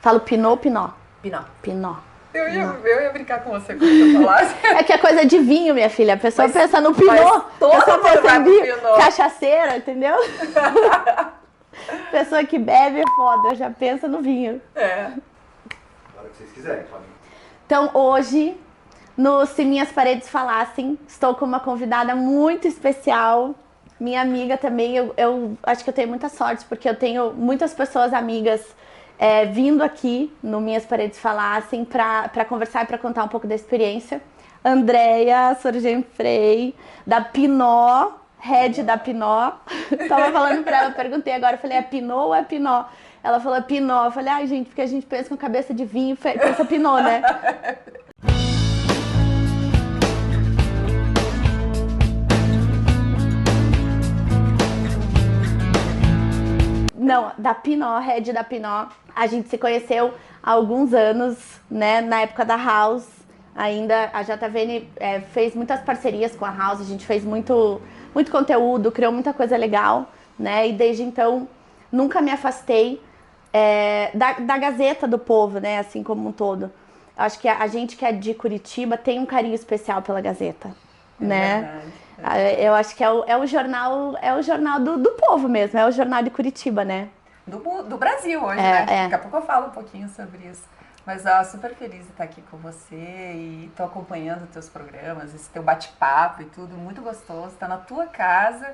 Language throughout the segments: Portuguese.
Falo pinot ou pinó? Pinot. Pinó. Eu ia brincar com você quando você falasse. É que é coisa de vinho, minha filha. A pessoa pensa no pinot. Todo a pessoa mundo pensa vai em pro vinho, pinot. cachaceira, entendeu? Pessoa que bebe é foda, já pensa no vinho. É. Na hora que vocês quiserem, Fábio. Então hoje, no Se Minhas Paredes Falassem, estou com uma convidada muito especial. Minha amiga também, eu acho que eu tenho muita sorte, porque eu tenho muitas pessoas amigas vindo aqui no Minhas Paredes Falassem para conversar e para contar um pouco da experiência. Andréia Sorgenfrey, da Pinot, head da Pinot. Tava falando para ela, eu perguntei agora, eu falei, é Pinot ou é Pinot? Ela falou Pinot. Eu falei, ai gente, porque a gente pensa com cabeça de vinho, pensa Pinot, né? Não, da Pinot, head da Pinot. A gente se conheceu há alguns anos, né? Na época da House. Ainda a JVN fez muitas parcerias com a House. A gente fez muito conteúdo, criou muita coisa legal, né? E desde então, nunca me afastei da Gazeta do Povo, né? Assim como um todo. Acho que a gente que é de Curitiba tem um carinho especial pela Gazeta, né? Verdade. Eu acho que é o jornal do povo mesmo, é o jornal de Curitiba, né? Do Brasil hoje, É, né? é. Daqui a pouco eu falo um pouquinho sobre isso. Mas super feliz de estar aqui com você e estou acompanhando os teus programas, esse teu bate-papo e tudo, muito gostoso. Está na tua casa.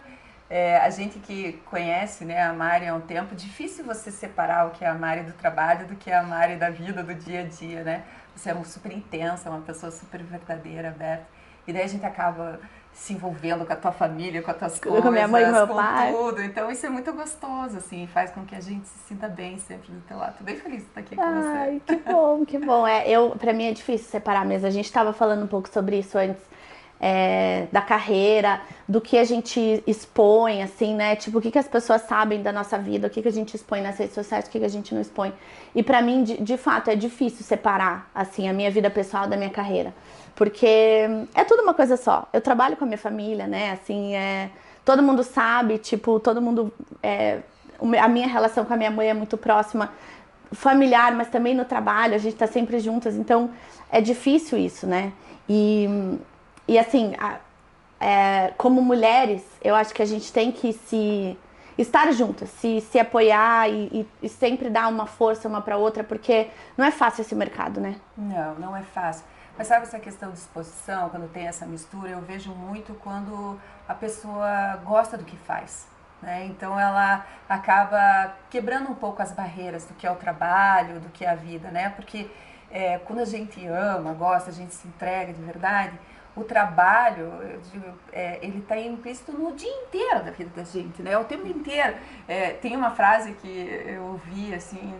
A gente que conhece, né, a Mari há um tempo, difícil você separar o que é a Mari do trabalho do que é a Mari da vida, do dia a dia, né? Você é super intensa, uma pessoa super verdadeira, aberta. E daí a gente acaba se envolvendo com a tua família, com as tuas coisas, Com minha mãe e meu com pai. tudo. Então isso é muito gostoso, assim, faz com que a gente se sinta bem sempre do teu lado. Tô bem feliz de estar aqui com você. Ai, que bom, que bom. Pra mim é difícil separar mesmo. A gente tava falando um pouco sobre isso antes, da carreira, do que a gente expõe, assim, né? Tipo, o que as pessoas sabem da nossa vida, o que a gente expõe nas redes sociais, o que a gente não expõe. E pra mim, de fato, é difícil separar, assim, a minha vida pessoal da minha carreira. Porque é tudo uma coisa só. Eu trabalho com a minha família, né? Assim, todo mundo sabe, tipo, todo mundo... a minha relação com a minha mãe é muito próxima, familiar, mas também no trabalho, a gente tá sempre juntas, então é difícil isso, né? E assim, como mulheres, eu acho que a gente tem que estar juntas, se apoiar e sempre dar uma força uma pra outra, porque não é fácil esse mercado, né? Não é fácil. Mas sabe essa questão de exposição, quando tem essa mistura, eu vejo muito quando a pessoa gosta do que faz, né? Então ela acaba quebrando um pouco as barreiras do que é o trabalho, do que é a vida, né? Porque quando a gente ama, gosta, a gente se entrega de verdade, o trabalho, eu digo, ele está implícito no dia inteiro da vida da gente, né? O tempo inteiro. Tem uma frase que eu ouvi, assim,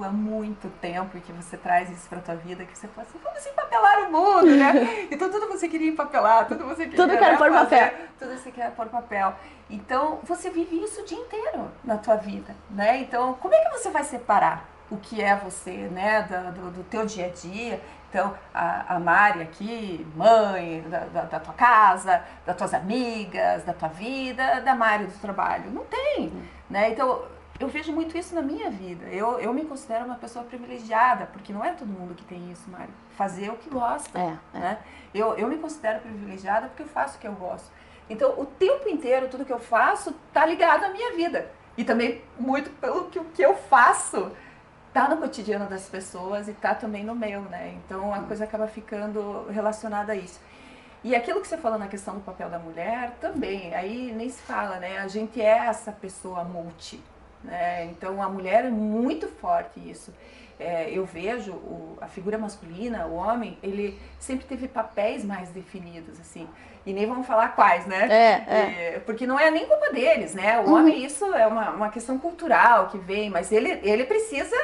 há muito tempo e que você traz isso pra tua vida, que você fala assim, vamos empapelar o mundo, né? Então tudo você queria empapelar, tudo você queria Tudo quer pôr papel. tudo você quer pôr papel. Então você vive isso o dia inteiro na tua vida, né? Então como é que você vai separar o que é você, né, do teu dia a dia? Então a Mari aqui, mãe da tua casa, das tuas amigas, da tua vida, da Mari do trabalho, não tem, né? Então eu vejo muito isso na minha vida. Eu me considero uma pessoa privilegiada, porque não é todo mundo que tem isso, Mari. Fazer o que gosta, né? Eu me considero privilegiada porque eu faço o que eu gosto. Então, o tempo inteiro, tudo que eu faço tá ligado à minha vida. E também muito pelo que o que eu faço tá no cotidiano das pessoas e tá também no meu, né? Então, a coisa acaba ficando relacionada a isso. E aquilo que você falou na questão do papel da mulher, também, aí nem se fala, né? A gente é essa pessoa multi, né? Então a mulher é muito forte isso. Eu vejo a figura masculina, o homem, ele sempre teve papéis mais definidos, assim. E nem vamos falar quais, né? Porque não é nem culpa deles, né? O homem, isso é uma questão cultural que vem, mas ele precisa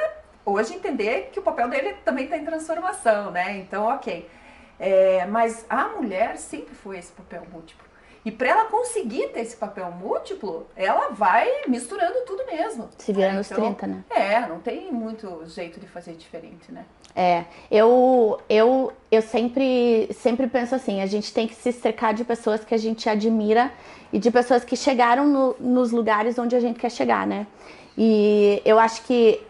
hoje entender que o papel dele também está em transformação, né? Então, ok. Mas a mulher sempre foi esse papel múltiplo. E para ela conseguir ter esse papel múltiplo, ela vai misturando tudo mesmo. Se vira nos 30, né? Não tem muito jeito de fazer diferente, né? Eu sempre penso assim, a gente tem que se cercar de pessoas que a gente admira e de pessoas que chegaram nos lugares onde a gente quer chegar, né? E eu acho que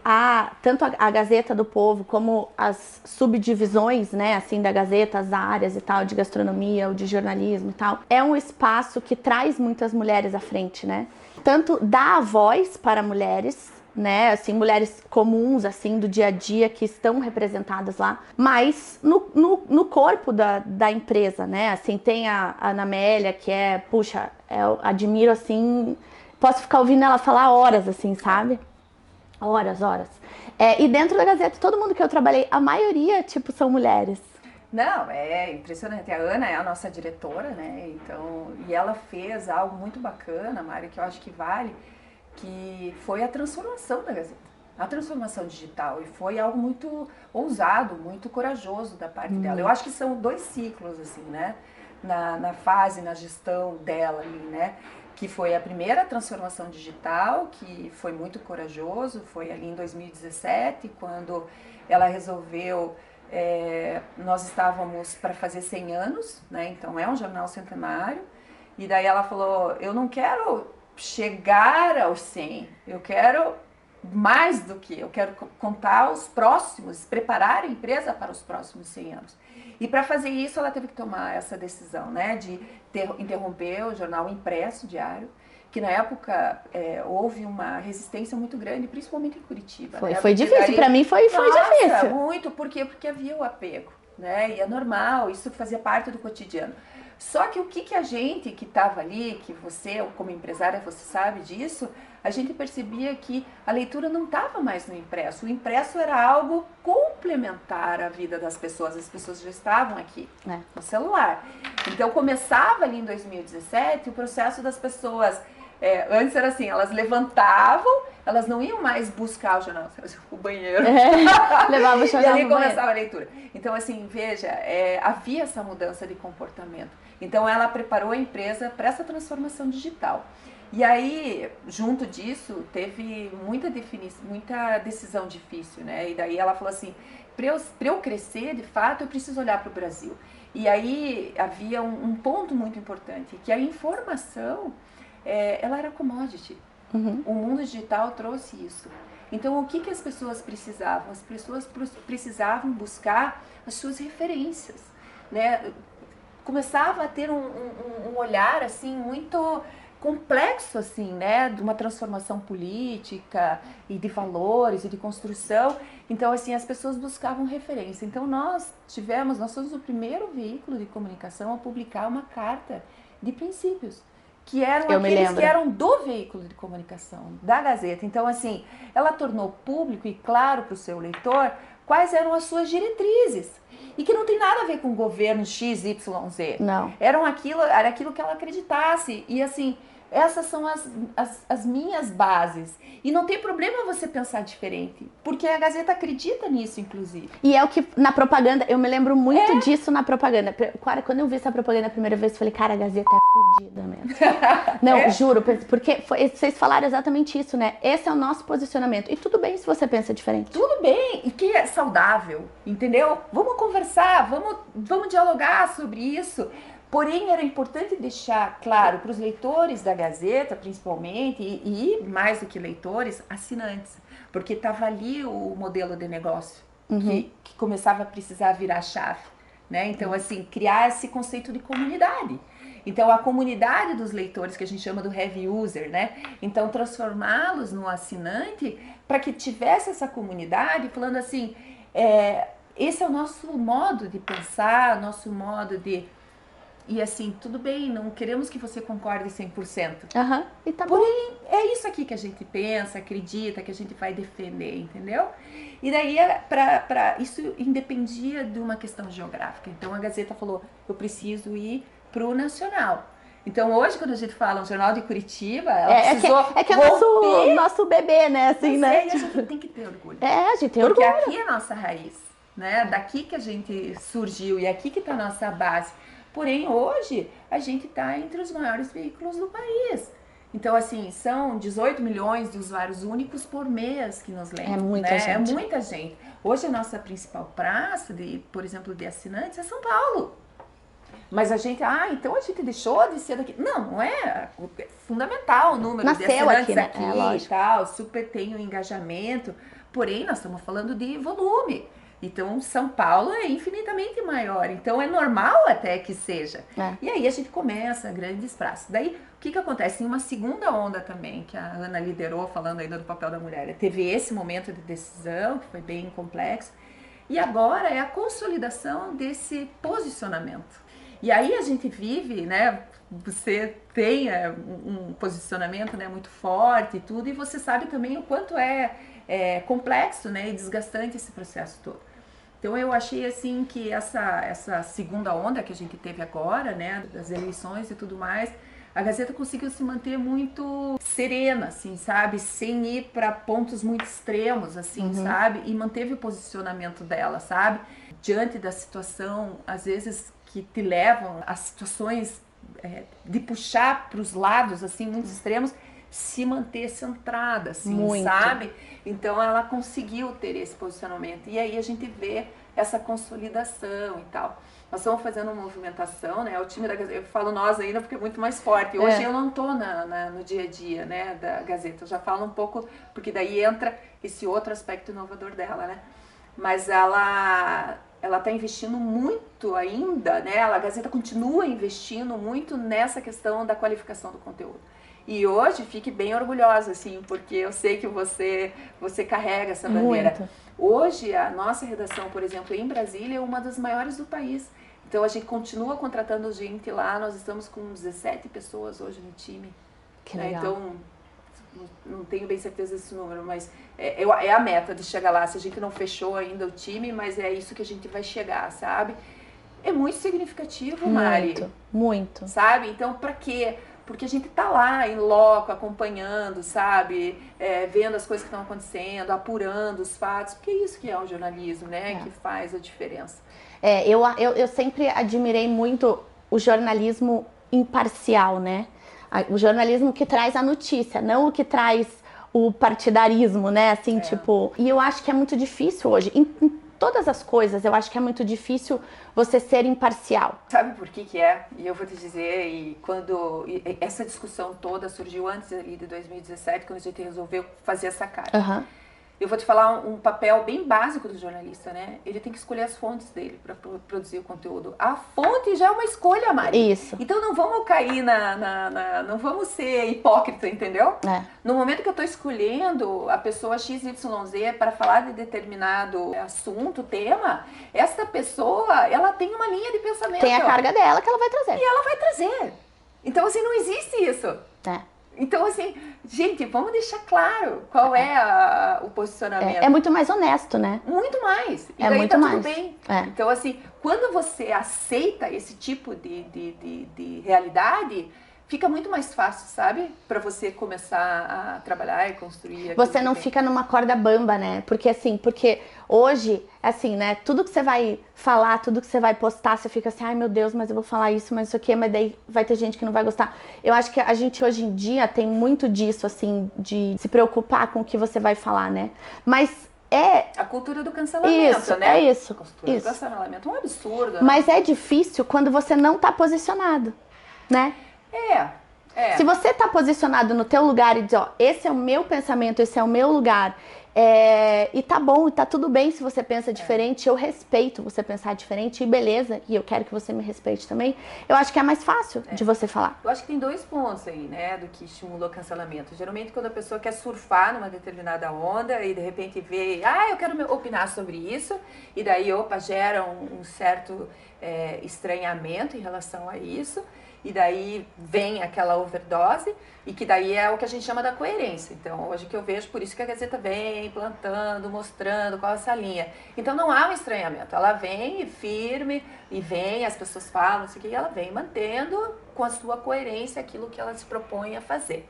tanto a Gazeta do Povo como as subdivisões, né, assim, da Gazeta, as áreas e tal, de gastronomia ou de jornalismo e tal, é um espaço que traz muitas mulheres à frente, né? Tanto dá a voz para mulheres, né, assim, mulheres comuns, assim, do dia a dia que estão representadas lá, mas no corpo da empresa, né, assim, tem a Ana Amélia, que puxa, eu admiro, assim, posso ficar ouvindo ela falar horas, assim, sabe? Horas. E dentro da Gazeta, todo mundo que eu trabalhei, a maioria, tipo, são mulheres. Não, é impressionante. A Ana é a nossa diretora, né? Então, e ela fez algo muito bacana, Mari, que eu acho que vale, que foi a transformação da Gazeta, a transformação digital, e foi algo muito ousado, muito corajoso da parte dela. Eu acho que são 2 ciclos, assim, né, na fase, na gestão dela ali, né, que foi a primeira transformação digital, que foi muito corajoso, foi ali em 2017, quando ela resolveu, nós estávamos para fazer 100 anos, né, então é um jornal centenário, e daí ela falou, eu não quero chegar aos 100, eu quero mais do que, eu quero contar os próximos, preparar a empresa para os próximos 100 anos. E para fazer isso ela teve que tomar essa decisão, né, de interromper o jornal impresso diário, que na época houve uma resistência muito grande, principalmente em Curitiba. Foi difícil, para mim foi difícil. Muito, por quê? Porque havia o apego, né, e é normal, isso fazia parte do cotidiano. Só que o que a gente que estava ali, que você como empresária, você sabe disso, a gente percebia que a leitura não estava mais no impresso. O impresso era algo complementar à vida das pessoas. As pessoas já estavam aqui no celular. Então começava ali em 2017 o processo das pessoas. Antes era assim, elas levantavam, elas não iam mais buscar o jornal, o banheiro. Levava o jornal. E ali começava a leitura. Então, assim, veja, havia essa mudança de comportamento. Então, ela preparou a empresa para essa transformação digital. E aí, junto disso, teve muita decisão difícil, né? E daí ela falou assim, para eu crescer, de fato, eu preciso olhar para o Brasil. E aí, havia um ponto muito importante, que a informação, ela era commodity. Uhum. O mundo digital trouxe isso. Então, o que as pessoas precisavam? As pessoas precisavam buscar as suas referências, né? Começava a ter um olhar, assim, muito complexo, assim, né? De uma transformação política e de valores e de construção. Então, assim, as pessoas buscavam referência. Então, nós somos o primeiro veículo de comunicação a publicar uma carta de princípios, que eram aqueles que eram do veículo de comunicação, da Gazeta. Então, assim, ela tornou público e claro para o seu leitor quais eram as suas diretrizes. E que não tem nada a ver com o governo XYZ. Não. Era aquilo que ela acreditasse. E, assim, essas são as minhas bases. E não tem problema você pensar diferente, porque a Gazeta acredita nisso, inclusive. E é o que, na propaganda, eu me lembro muito disso na propaganda. Cara, quando eu vi essa propaganda a primeira vez, eu falei, cara, a Gazeta é fodida mesmo. Não, juro, porque vocês falaram exatamente isso, né? Esse é o nosso posicionamento. E tudo bem se você pensa diferente. Tudo bem, e que é saudável, entendeu? Vamos conversar, vamos dialogar sobre isso. Porém, era importante deixar claro para os leitores da Gazeta, principalmente, e mais do que leitores, assinantes. Porque estava ali o modelo de negócio, que começava a precisar virar a chave, né? Então, assim, criar esse conceito de comunidade. Então, a comunidade dos leitores, que a gente chama do heavy user, né? Então, transformá-los no assinante para que tivesse essa comunidade falando assim, esse é o nosso modo de pensar, nosso modo de... E assim, tudo bem, não queremos que você concorde 100%. E tá Porém, é isso aqui que a gente pensa, acredita, que a gente vai defender, entendeu? E daí, isso independia de uma questão geográfica. Então, a Gazeta falou, eu preciso ir pro nacional. Então, hoje, quando a gente fala um jornal de Curitiba, ela precisou que é nosso bebê, né? Assim, né? E a gente tem que ter orgulho. A gente tem orgulho. Porque aqui é a nossa raiz, né? Daqui que a gente surgiu e aqui que tá a nossa base. Porém, hoje, a gente está entre os maiores veículos do país. Então, assim, são 18 milhões de usuários únicos por mês que nos leem. É muita gente. É muita gente. Hoje, a nossa principal praça, por exemplo, de assinantes, é São Paulo. Mas a gente, então a gente deixou de ser daqui. Não é fundamental o número de Nasceu assinantes aqui, né? e tal, super tem o engajamento, porém nós estamos falando de volume. Então São Paulo é infinitamente maior, então é normal até que seja. E aí a gente começa grandes praças. Daí o que acontece? Tem uma segunda onda também, que a Ana liderou, falando ainda do papel da mulher. Teve esse momento de decisão, que foi bem complexo, e agora é a consolidação desse posicionamento. E aí a gente vive, né? Você tem um posicionamento, né, muito forte e tudo, e você sabe também o quanto é complexo, né, e desgastante esse processo todo. Então eu achei assim que essa segunda onda que a gente teve agora, né, das eleições e tudo mais, a Gazeta conseguiu se manter muito serena, assim, sabe, sem ir para pontos muito extremos, assim, sabe, e manteve o posicionamento dela, sabe, diante da situação, às vezes que te levam a situações de puxar para os lados, assim, muito extremos, se manter centrada, assim, muito. Sabe? Então ela conseguiu ter esse posicionamento. E aí a gente vê essa consolidação e tal. Nós estamos fazendo uma movimentação, né? O time da Gazeta, eu falo nós ainda porque é muito mais forte. Hoje eu não estou no dia a dia, né, da Gazeta. Eu já falo um pouco, porque daí entra esse outro aspecto inovador dela, né? Mas ela está investindo muito ainda, né? A Gazeta continua investindo muito nessa questão da qualificação do conteúdo. E hoje fique bem orgulhosa, assim, porque eu sei que você carrega essa bandeira. Muito. Hoje a nossa redação, por exemplo, em Brasília é uma das maiores do país. Então a gente continua contratando gente lá, nós estamos com 17 pessoas hoje no time. Que legal. Então, não tenho bem certeza desse número, mas é a meta de chegar lá. Se a gente não fechou ainda o time, mas é isso que a gente vai chegar, sabe? É muito significativo, Mari. Muito. Sabe? Então, pra quê? Porque a gente tá lá, em loco, acompanhando, sabe? Vendo as coisas que estão acontecendo, apurando os fatos. Porque é isso que é o jornalismo, né? Que faz a diferença. Eu sempre admirei muito o jornalismo imparcial, né? O jornalismo que traz a notícia, não o que traz o partidarismo, né? Assim, tipo... E eu acho que é muito difícil hoje. Em todas as coisas, eu acho que é muito difícil você ser imparcial. Sabe por que é? E eu vou te dizer, essa discussão toda surgiu antes ali de 2017, quando a gente resolveu fazer essa carta. Eu vou te falar um papel bem básico do jornalista, né? Ele tem que escolher as fontes dele para produzir o conteúdo. A fonte já é uma escolha, Mari. Isso. Então não vamos cair não vamos ser hipócrita, entendeu? No momento que eu estou escolhendo a pessoa XYZ para falar de determinado assunto, tema, essa pessoa, ela tem uma linha de pensamento. Tem a carga dela que ela vai trazer. E ela vai trazer. Então, assim, não existe isso. Então, assim, gente, vamos deixar claro qual é o posicionamento. É muito mais honesto, né? Muito mais. E daí muito tá mais. Tudo bem. Então, assim, quando você aceita esse tipo de realidade, fica muito mais fácil, sabe? Pra você começar a trabalhar e construir. Você não fica numa corda bamba, né? Porque hoje, assim, né? Tudo que você vai falar, tudo que você vai postar, você fica assim, ai meu Deus, mas eu vou falar isso, mas isso aqui, mas daí vai ter gente que não vai gostar. Eu acho que a gente hoje em dia tem muito disso, assim, de se preocupar com o que você vai falar, né? Mas a cultura do cancelamento, né? É isso. A cultura do cancelamento é um absurdo. Mas é difícil quando você não tá posicionado, né? É. Se você tá posicionado no teu lugar e diz, ó, esse é o meu pensamento, esse é o meu lugar, e tá bom, tá tudo bem se você pensa diferente, eu respeito você pensar diferente, e beleza, e eu quero que você me respeite também, eu acho que é mais fácil de você falar. Eu acho que tem 2 pontos aí, né, do que estimula o cancelamento. Geralmente quando a pessoa quer surfar numa determinada onda e de repente vê, eu quero opinar sobre isso, e daí, gera um certo estranhamento em relação a isso, e daí vem aquela overdose, e que daí é o que a gente chama da coerência. Então, hoje que eu vejo, por isso que a Gazeta vem plantando, mostrando qual é essa linha. Então, não há um estranhamento. Ela vem firme, e vem, as pessoas falam, isso aqui, e ela vem mantendo com a sua coerência aquilo que ela se propõe a fazer.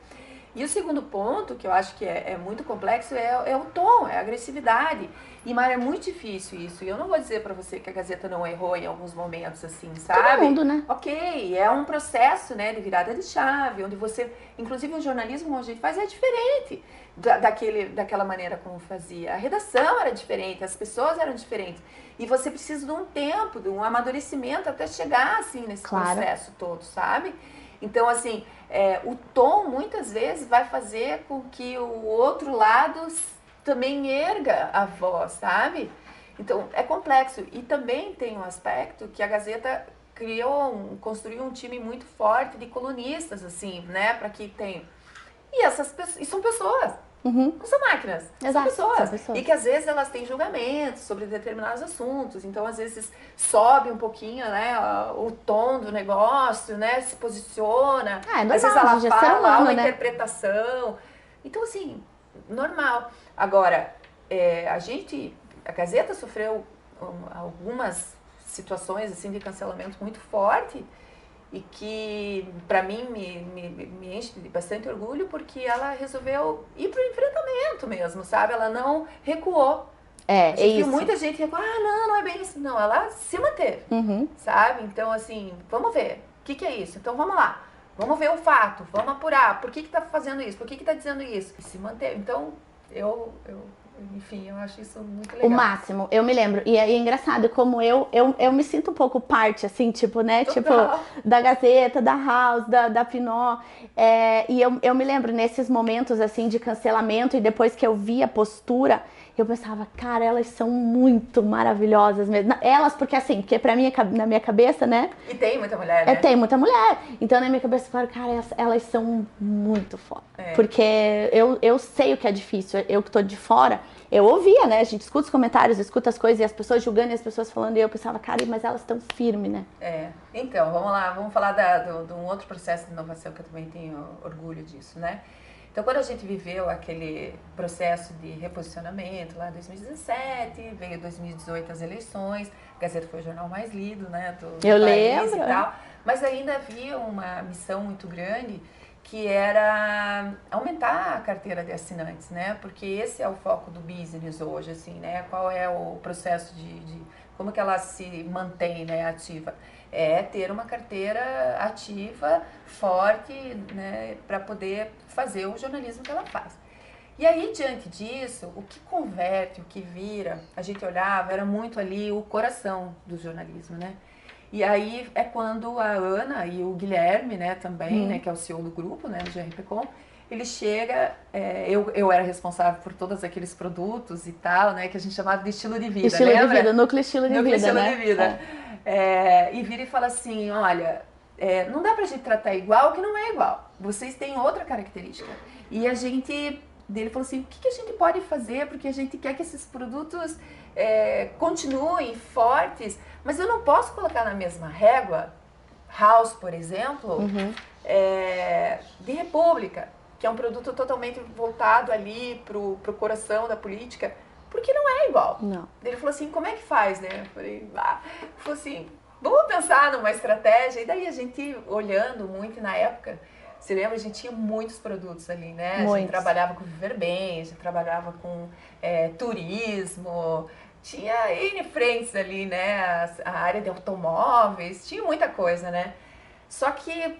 E o segundo ponto, que eu acho que é muito complexo, é o tom, é a agressividade. E, Mara, é muito difícil isso. E eu não vou dizer pra você que a Gazeta não errou em alguns momentos, assim, sabe? Todo mundo, né? Ok, é um processo, né, de virada de chave, onde você... Inclusive, o jornalismo, como a gente faz, é diferente daquela maneira como fazia. A redação era diferente, as pessoas eram diferentes. E você precisa de um tempo, de um amadurecimento até chegar, assim, nesse processo todo, sabe? Então, assim, o tom, muitas vezes, vai fazer com que o outro lado também erga a voz, sabe? Então, é complexo. E também tem um aspecto que a Gazeta construiu um time muito forte de colunistas, assim, né? Para que tem... E essas pessoas, e são pessoas. Uhum. Não são máquinas, Exato, são pessoas. E que às vezes elas têm julgamentos sobre determinados assuntos. Então, às vezes, sobe um pouquinho, né, o tom do negócio, né? Se posiciona. É normal, às vezes ela já fala humano, uma né? interpretação. Então, assim, normal. Agora, a Gazeta sofreu algumas situações assim de cancelamento muito forte. E que, para mim, me enche de bastante orgulho, porque ela resolveu ir pro enfrentamento mesmo, sabe? Ela não recuou. A gente viu muita gente recuar, não é bem isso. Não, ela se manteve, sabe? Então, assim, vamos ver, o que é isso? Então, vamos lá. Vamos ver o fato, vamos apurar. Por que tá fazendo isso? Por que tá dizendo isso? E se manteve. Então, enfim, eu acho isso muito legal. O máximo, eu me lembro. E é engraçado como eu me sinto um pouco parte, assim, tipo, né? Total. Tipo, da Gazeta, da House, da Pinot. E eu me lembro nesses momentos, assim, de cancelamento. E depois que eu vi a postura, eu pensava, cara, elas são muito maravilhosas mesmo. Elas, porque assim, porque pra mim, na minha cabeça, né? E tem muita mulher, né? Tem muita mulher. Então, na minha cabeça, eu falo, cara, elas são muito foda. Porque eu sei o que é difícil. Eu que tô de fora, eu ouvia, né? A gente escuta os comentários, escuta as coisas, e as pessoas julgando, e as pessoas falando, e eu pensava, cara, mas elas estão firmes, né? Então, vamos lá, vamos falar de um outro processo de inovação que eu também tenho orgulho disso, né? Então, quando a gente viveu aquele processo de reposicionamento lá em 2017, veio 2018 as eleições, a Gazeta foi o jornal mais lido, né, do país lembro. E tal, mas ainda havia uma missão muito grande que era aumentar a carteira de assinantes, né, porque esse é o foco do business hoje, assim, né, qual é o processo de como que ela se mantém, né, ativa. É ter uma carteira ativa, forte, né, para poder fazer o jornalismo que ela faz. E aí, diante disso, o que converte, o que vira, a gente olhava, era muito ali o coração do jornalismo, né? E aí é quando a Ana e o Guilherme, né, também, né, que é o CEO do grupo, né, do GRPcom, ele chega, eu era responsável por todos aqueles produtos e tal, né, que a gente chamava de estilo de vida, Estilo de vida, núcleo estilo de vida, estilo né? de vida. E vira e fala assim, olha, não dá pra gente tratar igual que não é igual. Vocês têm outra característica. E a gente, dele falou assim, o que a gente pode fazer? Porque a gente quer que esses produtos continuem fortes, mas eu não posso colocar na mesma régua, House, por exemplo, de República, que é um produto totalmente voltado ali pro coração da política, porque não é igual. Não. Ele falou assim, como é que faz, né? Eu falei, falou assim, vamos pensar numa estratégia. E daí a gente, olhando muito na época, você lembra, a gente tinha muitos produtos ali, né? Muitos. A gente trabalhava com Viver Bem, a gente trabalhava com turismo, tinha N frentes ali, né? A área de automóveis, tinha muita coisa, né? Só que,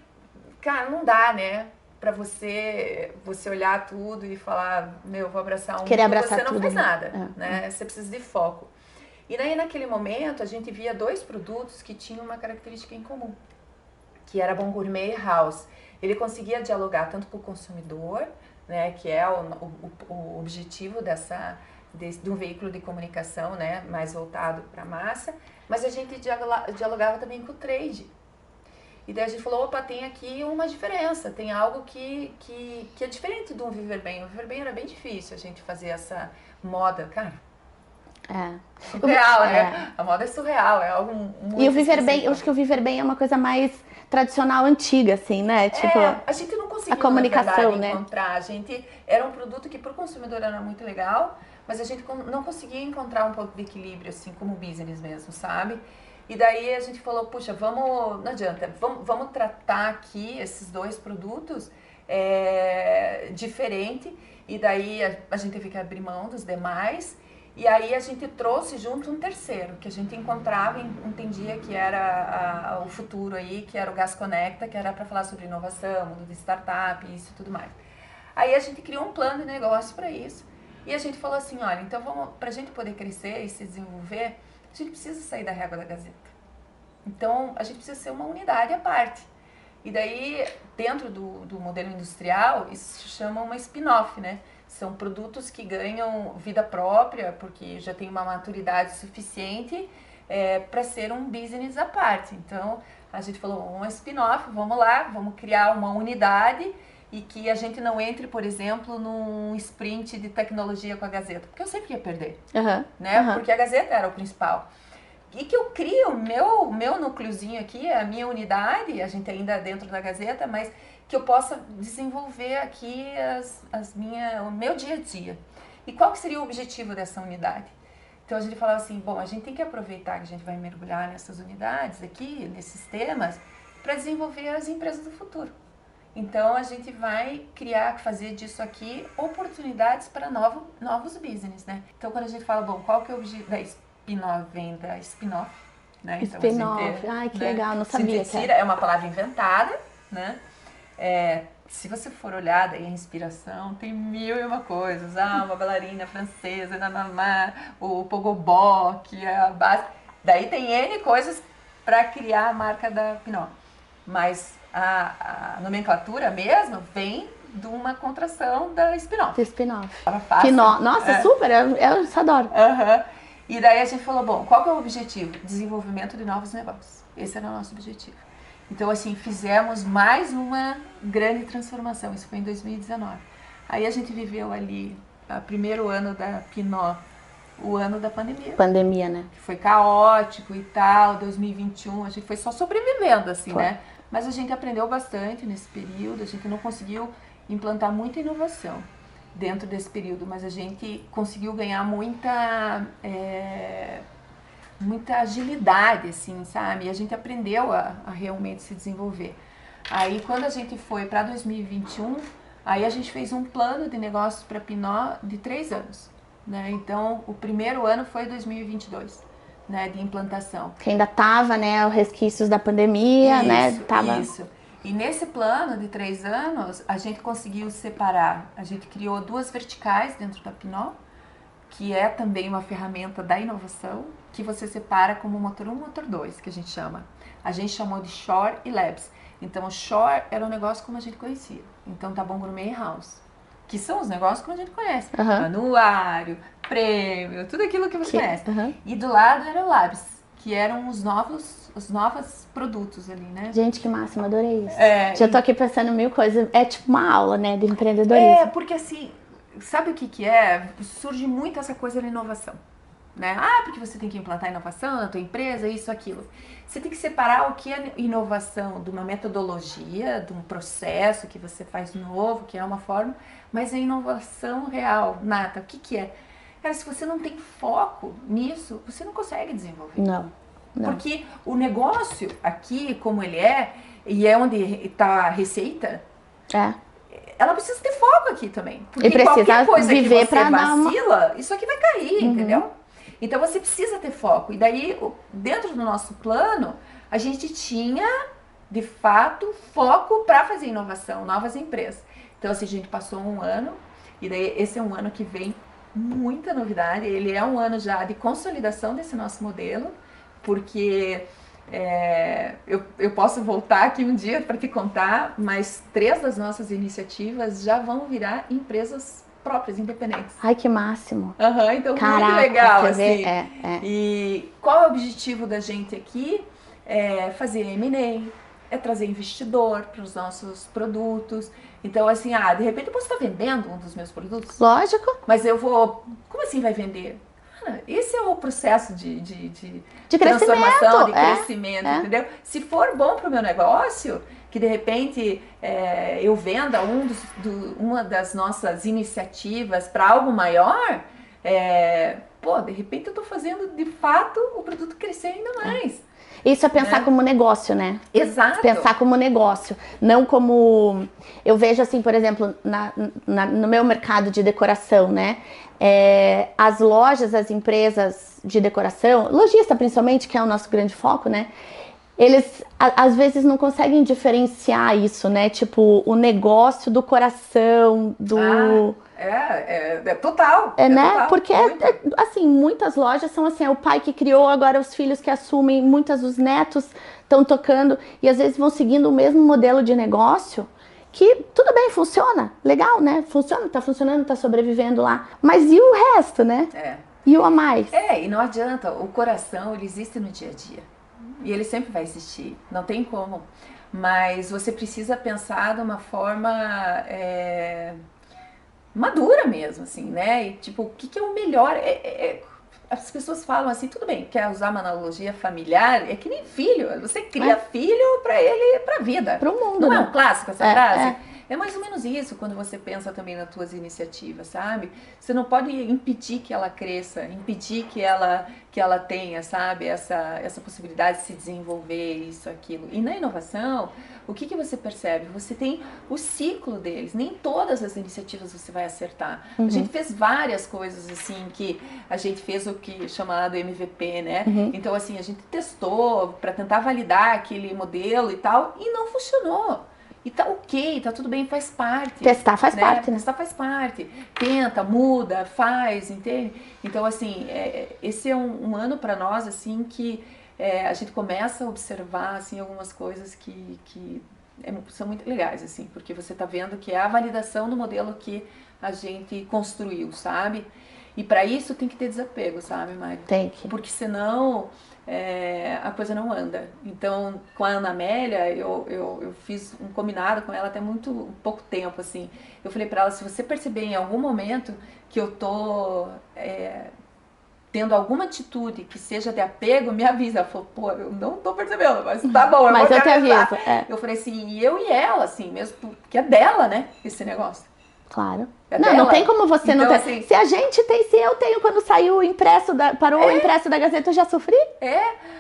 cara, não dá, né? Pra você olhar tudo e falar, meu, vou abraçar um Querer mundo, abraçar você não tudo, faz né? nada, né? Você precisa de foco. E daí, naquele momento, a gente via dois produtos que tinham uma característica em comum, que era Bom Gourmet e House. Ele conseguia dialogar tanto com o consumidor, né, que é o objetivo de um veículo de comunicação, né, mais voltado para a massa, mas a gente dialogava também com o trade. E daí a gente falou, opa, tem aqui uma diferença, tem algo que é diferente do Viver Bem. O Viver Bem era bem difícil a gente fazer essa moda, cara. Surreal, né? A moda é surreal, é algo muito E o Viver específico. Bem, eu acho que o Viver Bem é uma coisa mais tradicional, antiga, assim, né? Tipo, a gente não conseguiu, a comunicação, na verdade, né? encontrar. Era um produto que, para o consumidor, era muito legal, mas a gente não conseguia encontrar um ponto de equilíbrio, assim, como business mesmo, sabe? E daí a gente falou, puxa, não adianta, vamos tratar aqui esses dois produtos diferente, e daí a gente teve que abrir mão dos demais, e aí a gente trouxe junto um terceiro, que a gente encontrava e entendia que era o futuro aí, que era o Gas Conecta, que era para falar sobre inovação, mundo de startup, isso e tudo mais. Aí a gente criou um plano de negócio para isso, e a gente falou assim, olha, então para a gente poder crescer e se desenvolver, a gente precisa sair da régua da Gazeta. Então, a gente precisa ser uma unidade à parte. E daí, dentro do modelo industrial, isso se chama uma spin-off, né? São produtos que ganham vida própria, porque já tem uma maturidade suficiente para ser um business à parte. Então, a gente falou, uma spin-off, vamos lá, vamos criar uma unidade e que a gente não entre, por exemplo, num sprint de tecnologia com a Gazeta, porque eu sempre ia perder, né? Porque a Gazeta era o principal. E que eu crio o meu núcleozinho aqui, a minha unidade, a gente ainda dentro da Gazeta, mas que eu possa desenvolver aqui o meu dia a dia. E qual que seria o objetivo dessa unidade? Então a gente falava assim, bom, a gente tem que aproveitar que a gente vai mergulhar nessas unidades aqui, nesses temas, para desenvolver as empresas do futuro. Então a gente vai fazer disso aqui oportunidades para novos business, né? Então quando a gente fala, bom, qual que é o objetivo da spin-off, vem da spin-off, né? Então, spin-off, ai que legal, não sabia. É uma palavra inventada, né? Se você for olhar daí a inspiração, tem mil e uma coisas. Uma bailarina francesa, o pogobol, que é a base. Daí tem N coisas para criar a marca da Pinot. Mas a nomenclatura mesmo vem de uma contração da spin-off. Spin-off. Pinot. Nossa, super, eu adoro. E daí a gente falou, bom, qual que é o objetivo? Desenvolvimento de novos negócios. Esse era o nosso objetivo. Então, assim, fizemos mais uma grande transformação. Isso foi em 2019. Aí a gente viveu ali, o primeiro ano da Pinot, o ano da pandemia. Pandemia, né? Que foi caótico e tal, 2021, a gente foi só sobrevivendo, assim, né? Mas a gente aprendeu bastante nesse período, a gente não conseguiu implantar muita inovação dentro desse período, mas a gente conseguiu ganhar muita agilidade, assim, sabe? E a gente aprendeu a realmente se desenvolver. Aí, quando a gente foi para 2021, aí a gente fez um plano de negócios para Pinot de 3 anos, né? Então, o primeiro ano foi 2022, né, de implantação. Que ainda tava, né, os resquícios da pandemia, né? Isso. E nesse plano de 3 anos, a gente conseguiu separar, a gente criou 2 verticais dentro da Pinot, que é também uma ferramenta da inovação, que você separa como motor 1 e motor 2, que a gente chama. A gente chamou de Shore e Labs. Então, o Shore era um negócio como a gente conhecia. Então, Tá Bom Gourmet House, que são os negócios como a gente conhece. Anuário, prêmio, tudo aquilo que você conhece. E do lado era o Labs, que eram os novos produtos ali, né? Gente, que máximo, adorei isso. Já tô aqui pensando mil coisas. É tipo uma aula, né, de empreendedorismo. Porque assim, sabe o que é? Surge muito essa coisa da inovação, né? Porque você tem que implantar inovação na tua empresa, isso, aquilo. Você tem que separar o que é inovação de uma metodologia, de um processo que você faz novo, que é uma forma, mas é inovação real, nata. O que é? Cara, se você não tem foco nisso, você não consegue desenvolver. Não. Porque o negócio aqui, como ele é, e é onde está a receita, ela precisa ter foco aqui também. Porque e precisa qualquer coisa viver que você vacila, isso aqui vai cair, entendeu? Então você precisa ter foco. E daí, dentro do nosso plano, a gente tinha, de fato, foco para fazer inovação, novas empresas. Então, assim, a gente passou um ano, e daí esse é um ano que vem muita novidade. Ele é um ano já de consolidação desse nosso modelo, porque eu posso voltar aqui um dia para te contar, mas 3 das nossas iniciativas já vão virar empresas próprias, independentes. Ai, que máximo. Então, caraca, muito legal, assim. Vê? E qual é o objetivo da gente aqui? É fazer M&A, é trazer investidor para os nossos produtos. Então, assim, de repente eu posso estar vendendo um dos meus produtos. Lógico. Mas eu vou... Como assim vai vender? Esse é o processo de crescimento, transformação, de crescimento, entendeu? Se for bom para o meu negócio, que de repente eu venda uma das nossas iniciativas para algo maior, pô, de repente eu tô fazendo, de fato, o produto crescer ainda mais. Isso é pensar como negócio, né? Exato. Pensar como negócio, não como... Eu vejo assim, por exemplo, no meu mercado de decoração, né? As lojas, as empresas de decoração, lojista principalmente, que é o nosso grande foco, né? Eles, às vezes, não conseguem diferenciar isso, né? Tipo, o negócio do coração, do... É total. né? Total, Porque, assim, muitas lojas são assim, é o pai que criou, agora os filhos que assumem, muitas os netos estão tocando, e às vezes vão seguindo o mesmo modelo de negócio, que tudo bem, funciona, legal, né? Funciona, tá funcionando, tá sobrevivendo lá. Mas e o resto, né? E o a mais? E não adianta, o coração, ele existe no dia a dia. E ele sempre vai existir, não tem como. Mas você precisa pensar de uma forma madura mesmo, assim, né? E tipo, o que é o melhor? As pessoas falam assim, tudo bem, quer usar uma analogia familiar, é que nem filho. Você cria filho pra ele, pra vida. Pro mundo, não né? É um clássico essa frase? É mais ou menos isso quando você pensa também nas tuas iniciativas, sabe? Você não pode impedir que ela cresça, impedir que ela tenha, sabe, essa possibilidade de se desenvolver, isso, aquilo. E na inovação, o que você percebe? Você tem o ciclo deles, nem todas as iniciativas você vai acertar. A gente fez várias coisas assim, que a gente fez o que é chamado MVP, né? Então assim, a gente testou para tentar validar aquele modelo e tal, e não funcionou. E tá ok, tá tudo bem, faz parte. Testar faz parte, né? Testar faz parte. Tenta, muda, faz, entende? Então, assim, esse é um ano para nós, assim, que a gente começa a observar, assim, algumas coisas que são muito legais, assim, porque você tá vendo que é a validação do modelo que a gente construiu, sabe? E para isso tem que ter desapego, sabe, Mari? Tem que. Porque senão... a coisa não anda. Então, com a Ana Amélia, eu fiz um combinado com ela até muito pouco tempo, assim. Eu falei pra ela, se você perceber em algum momento que eu tô tendo alguma atitude que seja de apego, me avisa. Ela falou, pô, eu não tô percebendo, mas tá bom, mas vou eu te aviso. Eu falei assim, e eu e ela, assim, mesmo, porque é dela, né, esse negócio. Claro. Não, não tem como você então, não ter. Assim, se a gente tem, se eu tenho, quando saiu o impresso, parou o impresso da Gazeta, eu já sofri?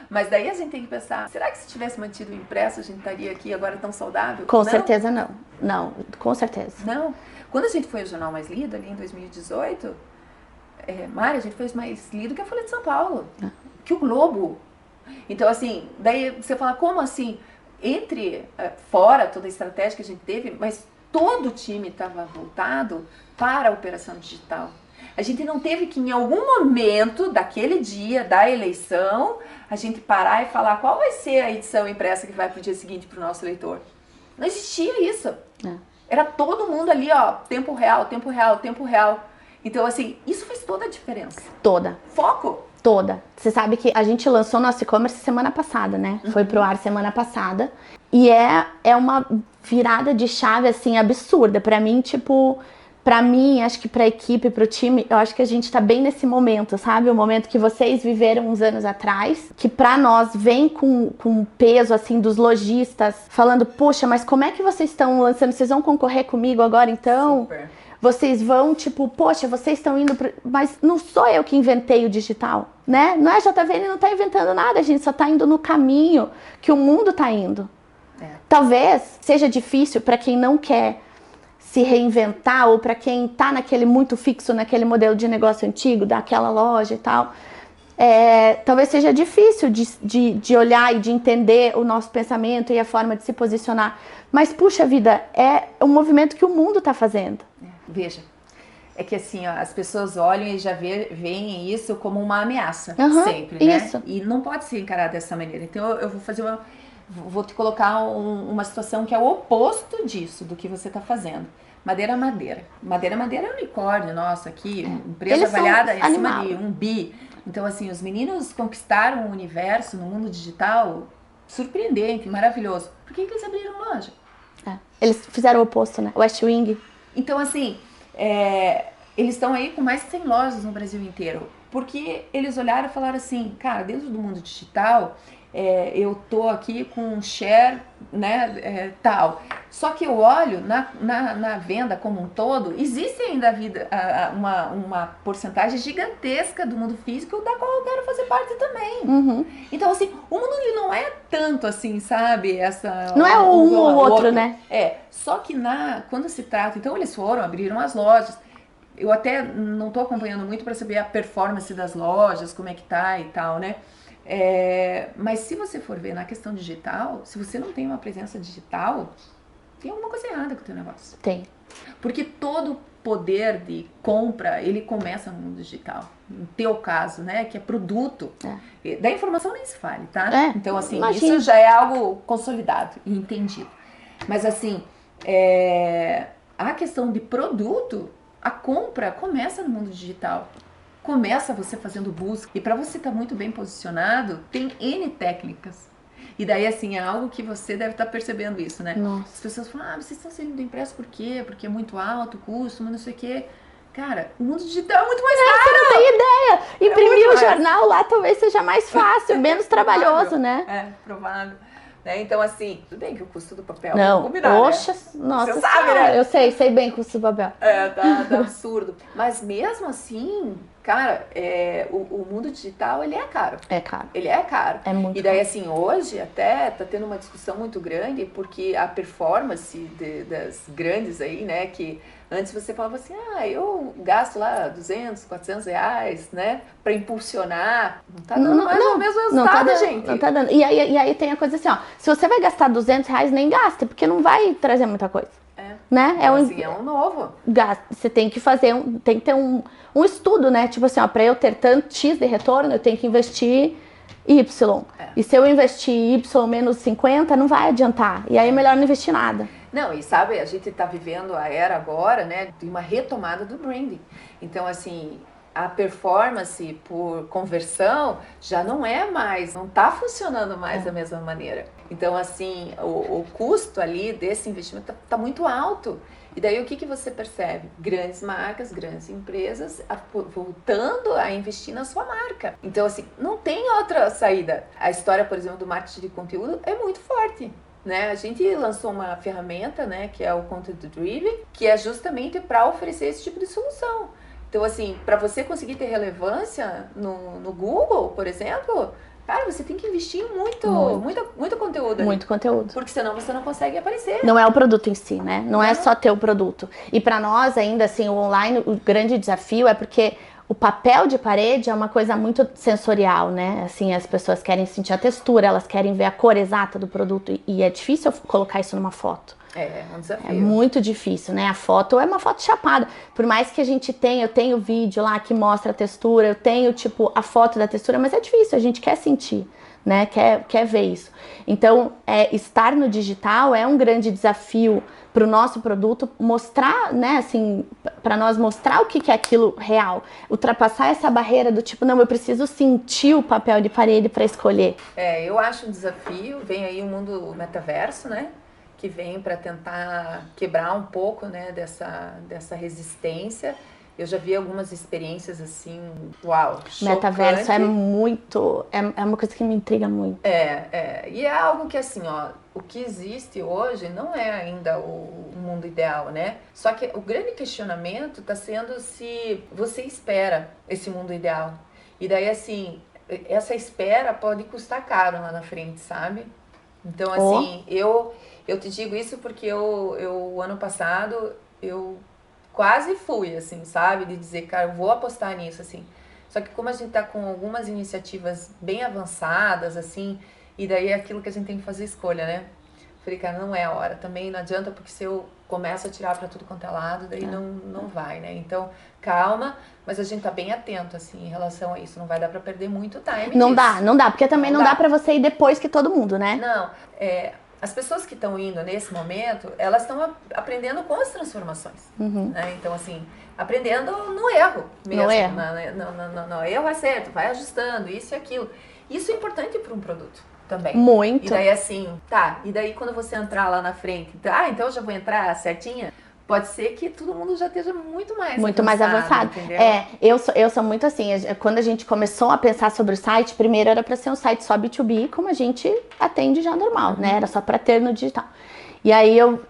Mas daí a gente tem que pensar, será que se tivesse mantido o impresso, a gente estaria aqui agora tão saudável? Com certeza não. Não, com certeza. Não. Quando a gente foi ao Jornal Mais Lido, ali em 2018, Mari, a gente foi mais lido que a Folha de São Paulo, que o Globo. Então, assim, daí você fala, como assim? Fora toda a estratégia que a gente teve, mas todo o time estava voltado para a operação digital. A gente não teve que, em algum momento daquele dia, da eleição, a gente parar e falar qual vai ser a edição impressa que vai para o dia seguinte para o nosso leitor. Não existia isso. Era todo mundo ali, ó, tempo real, tempo real, tempo real. Então, assim, isso fez toda a diferença. Toda. Foco. Toda. Você sabe que a gente lançou nosso e-commerce semana passada, né? Foi pro ar semana passada. E é uma virada de chave, assim, absurda. Pra mim, tipo... Pra mim, acho que pra equipe, pro time, eu acho que a gente tá bem nesse momento, sabe? O momento que vocês viveram uns anos atrás, que pra nós vem com peso, assim, dos lojistas, falando, poxa, mas como é que vocês estão lançando? Vocês vão concorrer comigo agora, então? Super. Vocês vão, tipo, poxa, vocês estão indo... Mas não sou eu que inventei o digital, né? Não é a JVN, não tá inventando nada, a gente só tá indo no caminho que o mundo tá indo. Talvez seja difícil pra quem não quer se reinventar, ou para quem tá naquele muito fixo, naquele modelo de negócio antigo, daquela loja e tal, talvez seja difícil de olhar e de entender o nosso pensamento e a forma de se posicionar. Mas, puxa vida, é um movimento que o mundo tá fazendo. Veja, é que assim, ó, as pessoas olham e já veem isso como uma ameaça, sempre, né? Isso. E não pode ser encarado dessa maneira. Então, eu vou fazer vou te colocar uma situação que é o oposto disso, do que você está fazendo. Madeira é unicórnio, nossa, aqui, empresa Eles avaliada são acima animal. de 1 bi. Então, assim, os meninos conquistaram o universo no mundo digital, surpreendente, maravilhoso. Por que eles abriram loja? Eles fizeram o oposto, né? West Wing. Então, assim, eles estão aí com mais de 100 lojas no Brasil inteiro. Porque eles olharam e falaram assim, cara, dentro do mundo digital, eu tô aqui com um share, né, tal. Só que eu olho na venda como um todo, existe ainda uma porcentagem gigantesca do mundo físico da qual eu quero fazer parte também. Então, assim, o mundo ele não é tanto assim, sabe? Não é um ou outro, né? Só que quando se trata... Então, eles abriram as lojas. Eu até não tô acompanhando muito para saber a performance das lojas, como é que tá e tal, né? Mas se você for ver na questão digital, se você não tem uma presença digital, tem alguma coisa errada com o teu negócio. Tem. Porque todo poder de compra, ele começa no mundo digital. No teu caso, né? Que é produto. Da informação nem se fale, tá? Então, assim, imagina. isso já é algo consolidado e entendido. Mas, assim, a questão de produto, a compra começa no mundo digital. Começa você fazendo busca. E para você estar muito bem posicionado, tem N técnicas. E daí, assim, é algo que você deve estar percebendo isso, né? Nossa. As pessoas falam, vocês estão saindo do impresso por quê? Porque é muito alto o custo, mas não sei o quê. Cara, o mundo digital é muito mais caro. Você não tem ideia. Imprimir o jornal lá talvez seja mais fácil, menos trabalhoso, né? Provável. Né? Então, assim, tudo bem que o custo do papel não, combinar, nossa, você sabe, né? Eu sei bem o custo do papel. Tá absurdo. Mas mesmo assim, cara, o mundo digital, ele é caro. É caro. Ele é caro. É muito E daí, caro. assim, hoje até tá tendo uma discussão muito grande, porque a performance das grandes aí, né, que antes você falava assim, eu gasto lá 200, 400 reais, né, pra impulsionar. Não tá dando mais o mesmo resultado, não tá dando, gente. Não tá dando. E aí tem a coisa assim, ó, se você vai gastar 200 reais, nem gaste, porque não vai trazer muita coisa. Né? Então, assim, é um novo. Você tem que fazer, tem que ter um estudo, né? Tipo assim, ó, pra eu ter tanto X de retorno, eu tenho que investir Y. E se eu investir Y menos 50, não vai adiantar. E aí é melhor não investir nada. Não, e sabe, a gente tá vivendo a era agora, né, de uma retomada do branding. Então, assim, a performance por conversão já não tá funcionando mais da mesma maneira. Então, assim, o custo ali desse investimento tá muito alto. E daí o que você percebe? Grandes marcas, grandes empresas voltando a investir na sua marca. Então, assim, não tem outra saída. A história, por exemplo, do marketing de conteúdo é muito forte. Né? A gente lançou uma ferramenta, né, que é o Content Driven, que é justamente para oferecer esse tipo de solução. Então, assim, para você conseguir ter relevância no Google, por exemplo, cara, você tem que investir muito conteúdo ali. Muito conteúdo. Porque senão você não consegue aparecer. Não é o produto em si, né? Não é só ter o produto. E para nós ainda, assim, o online, o grande desafio é porque o papel de parede é uma coisa muito sensorial, né? Assim, as pessoas querem sentir a textura, elas querem ver a cor exata do produto e é difícil colocar isso numa foto. É um desafio. É muito difícil, né? A foto é uma foto chapada. Por mais que a gente tenha, eu tenho vídeo lá que mostra a textura, eu tenho, tipo, a foto da textura, mas é difícil, a gente quer sentir, né? Quer ver isso. Então, estar no digital é um grande desafio para o nosso produto mostrar, né, assim, para nós mostrar o que é aquilo real, ultrapassar essa barreira do tipo, não, eu preciso sentir o papel de parede para escolher. Eu acho um desafio, vem aí o mundo metaverso, né, que vem para tentar quebrar um pouco, né, dessa resistência. Eu já vi algumas experiências assim, uau, chocante. Metaverso é muito, é uma coisa que me intriga muito. E é algo que assim, ó, o que existe hoje não é ainda o mundo ideal, né? Só que o grande questionamento está sendo se você espera esse mundo ideal. E daí, assim, essa espera pode custar caro lá na frente, sabe? Então, assim, eu te digo isso porque eu ano passado, eu quase fui, assim, sabe? De dizer, cara, eu vou apostar nisso, assim. Só que como a gente tá com algumas iniciativas bem avançadas, assim, e daí é aquilo que a gente tem que fazer escolha, né? Falei, cara, não é a hora. Também não adianta, porque se eu começo a tirar pra tudo quanto é lado, daí não vai, né? Então, calma, mas a gente tá bem atento, assim, em relação a isso. Não vai dar pra perder muito time Não disso. dá, porque também não dá pra você ir depois que todo mundo, né? Não, as pessoas que estão indo nesse momento, elas estão aprendendo com as transformações, né? Então, assim, aprendendo no erro mesmo. No erro. No erro acerto, vai ajustando, isso e aquilo. Isso é importante para um produto também. Muito. E daí, assim, e daí quando você entrar lá na frente, então eu já vou entrar certinha? pode ser que todo mundo já esteja muito mais avançado. Entendeu? Eu sou muito assim, quando a gente começou a pensar sobre o site, primeiro era para ser um site só B2B, como a gente atende já normal, né? Era só para ter no digital. E aí eu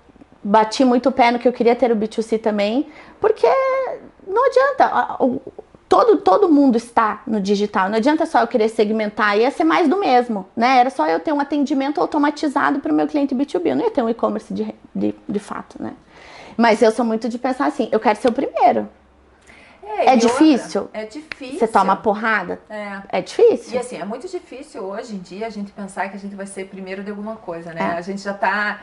bati muito o pé no que eu queria ter o B2C também, porque não adianta, todo mundo está no digital, não adianta só eu querer segmentar, ia ser mais do mesmo, né? Era só eu ter um atendimento automatizado para o meu cliente B2B, eu não ia ter um e-commerce de fato, né? Mas eu sou muito de pensar assim, eu quero ser o primeiro. É difícil? É difícil. Você toma porrada? É difícil. E assim, é muito difícil hoje em dia a gente pensar que a gente vai ser primeiro de alguma coisa, né? A gente já tá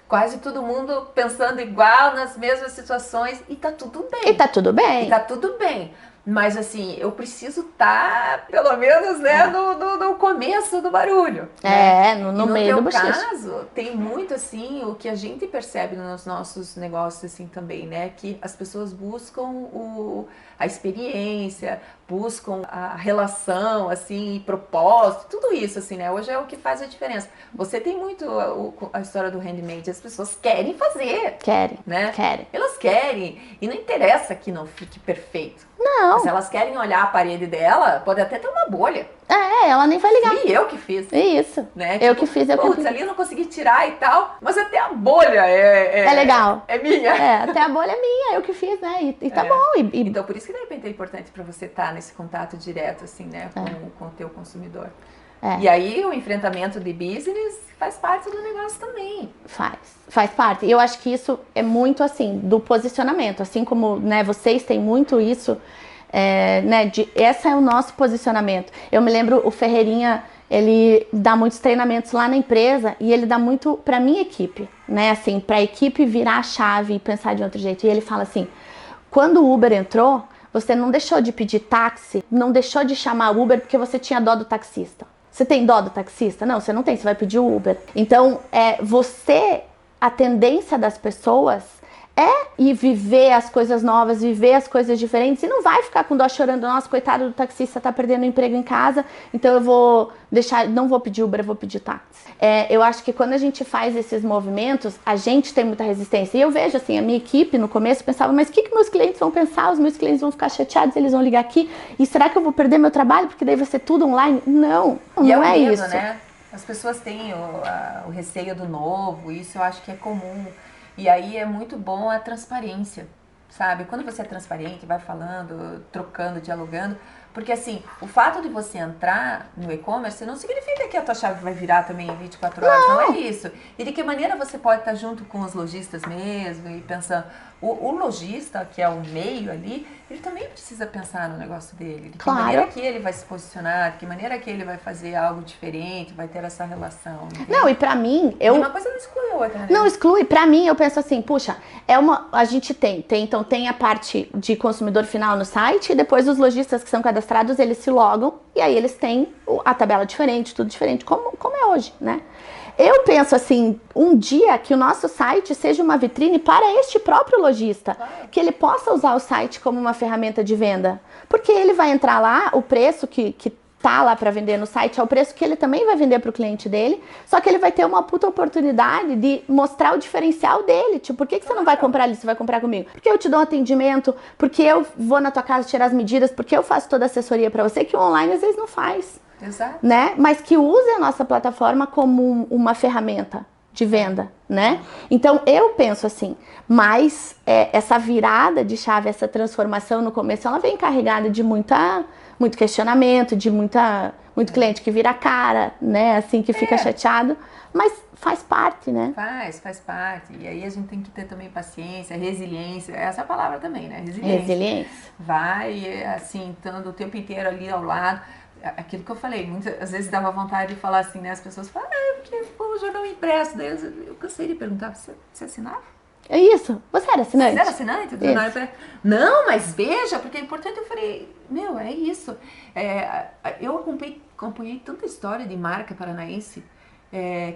quase todo mundo pensando igual, nas mesmas situações, e tá tudo bem. E tá tudo bem. E tá tudo bem. Mas assim, eu preciso estar, pelo menos, né, no começo do barulho. Né? No meio do bochecho. No caso, tem muito assim, o que a gente percebe nos nossos negócios assim também, né? Que as pessoas buscam a experiência, buscam a relação, assim, propósito, tudo isso, assim, né? Hoje é o que faz a diferença. Você tem muito a história do handmade, as pessoas querem fazer. Querem, né? Querem. Elas querem, e não interessa que não fique perfeito. Não. Se elas querem olhar a parede dela, pode até ter uma bolha. Ela nem vai ligar. E eu que fiz. Isso. Né? Eu que fiz, Putz, ali eu não consegui tirar e tal, mas até a bolha é legal. É minha. Até a bolha é minha, eu que fiz, né? E tá bom. Então, por isso que de repente é importante para você estar nesse contato direto, assim, né? Com o teu consumidor. E aí o enfrentamento de business faz parte do negócio também. Faz parte. E eu acho que isso é muito assim, do posicionamento. Assim como, né, vocês têm muito isso, né, esse é o nosso posicionamento. Eu me lembro, o Ferreirinha, ele dá muitos treinamentos lá na empresa e ele dá muito pra minha equipe, né, assim, pra equipe virar a chave e pensar de outro jeito. E ele fala assim, quando o Uber entrou, você não deixou de pedir táxi, não deixou de chamar Uber porque você tinha dó do taxista. Você tem dó do taxista? Não, você não tem, você vai pedir o Uber. Então, a tendência das pessoas é ir viver as coisas novas, viver as coisas diferentes, e não vai ficar com dó chorando, nossa, coitado do taxista, tá perdendo o emprego em casa, então eu vou não vou pedir Uber, eu vou pedir táxi. Eu acho que quando a gente faz esses movimentos, a gente tem muita resistência. E eu vejo assim, a minha equipe no começo pensava, mas o que meus clientes vão pensar? Os meus clientes vão ficar chateados, eles vão ligar aqui, e será que eu vou perder meu trabalho porque daí vai ser tudo online? Não é medo, isso. Né? As pessoas têm o receio do novo, isso eu acho que é comum. E aí é muito bom a transparência, sabe? Quando você é transparente, vai falando, trocando, dialogando, porque assim, o fato de você entrar no e-commerce não significa que a tua chave vai virar também em 24 horas, não é isso. E de que maneira você pode estar junto com os lojistas mesmo e pensando, o lojista, que é o meio ali, ele também precisa pensar no negócio dele, de que maneira que ele vai se posicionar, de que maneira que ele vai fazer algo diferente, vai ter essa relação. Entende? Não, e pra mim, uma coisa não exclui a outra, né? Não exclui, pra mim, eu penso assim, puxa, a gente então tem a parte de consumidor final no site, e depois os lojistas que são cadastrados, eles se logam, e aí eles têm a tabela diferente, tudo diferente, como é hoje, né? Eu penso assim, um dia que o nosso site seja uma vitrine para este próprio lojista, que ele possa usar o site como uma ferramenta de venda, porque ele vai entrar lá, o preço que tá lá para vender no site é o preço que ele também vai vender para o cliente dele, só que ele vai ter uma puta oportunidade de mostrar o diferencial dele, tipo, por que você não vai comprar ali, você vai comprar comigo? Porque eu te dou um atendimento, porque eu vou na tua casa tirar as medidas, porque eu faço toda a assessoria para você, que o online às vezes não faz. Exato. Né? Mas que use a nossa plataforma como uma ferramenta de venda, né? Então eu penso assim, mas essa virada de chave, essa transformação no começo, ela vem carregada de muito questionamento, de muito cliente que vira a cara, né? Assim, que fica chateado, mas faz parte, né? Faz parte. E aí a gente tem que ter também paciência, resiliência, essa é a palavra também, né? Resiliência. Vai, assim, estando o tempo inteiro ali ao lado. Aquilo que eu falei, às vezes dava vontade de falar assim, né? As pessoas falam, porque o jornal impresso. Daí eu cansei de perguntar, você assinava? É isso? Você era assinante? Você era assinante do jornal impresso? Não, mas veja, porque é importante. Eu falei, é isso. Eu acompanhei tanta história de marca paranaense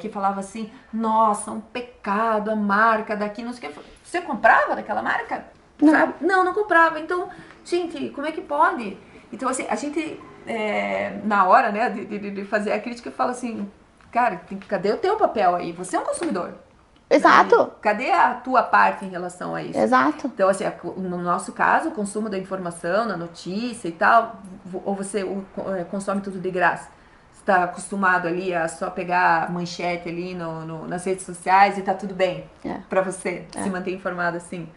que falava assim, nossa, um pecado, a marca daqui, não sei o que. Você comprava daquela marca? Não. Sabe? Não comprava. Então, gente, como é que pode? Então, assim, a gente... na hora, né, de fazer a crítica, fala assim, cara, cadê o teu papel aí? Você é um consumidor. Exato. Cadê a tua parte em relação a isso? Exato. Então, assim, no nosso caso, o consumo da informação, na notícia e tal, ou você consome tudo de graça? Você está acostumado ali a só pegar manchete ali nas redes sociais e tá tudo bem pra você se manter informado assim,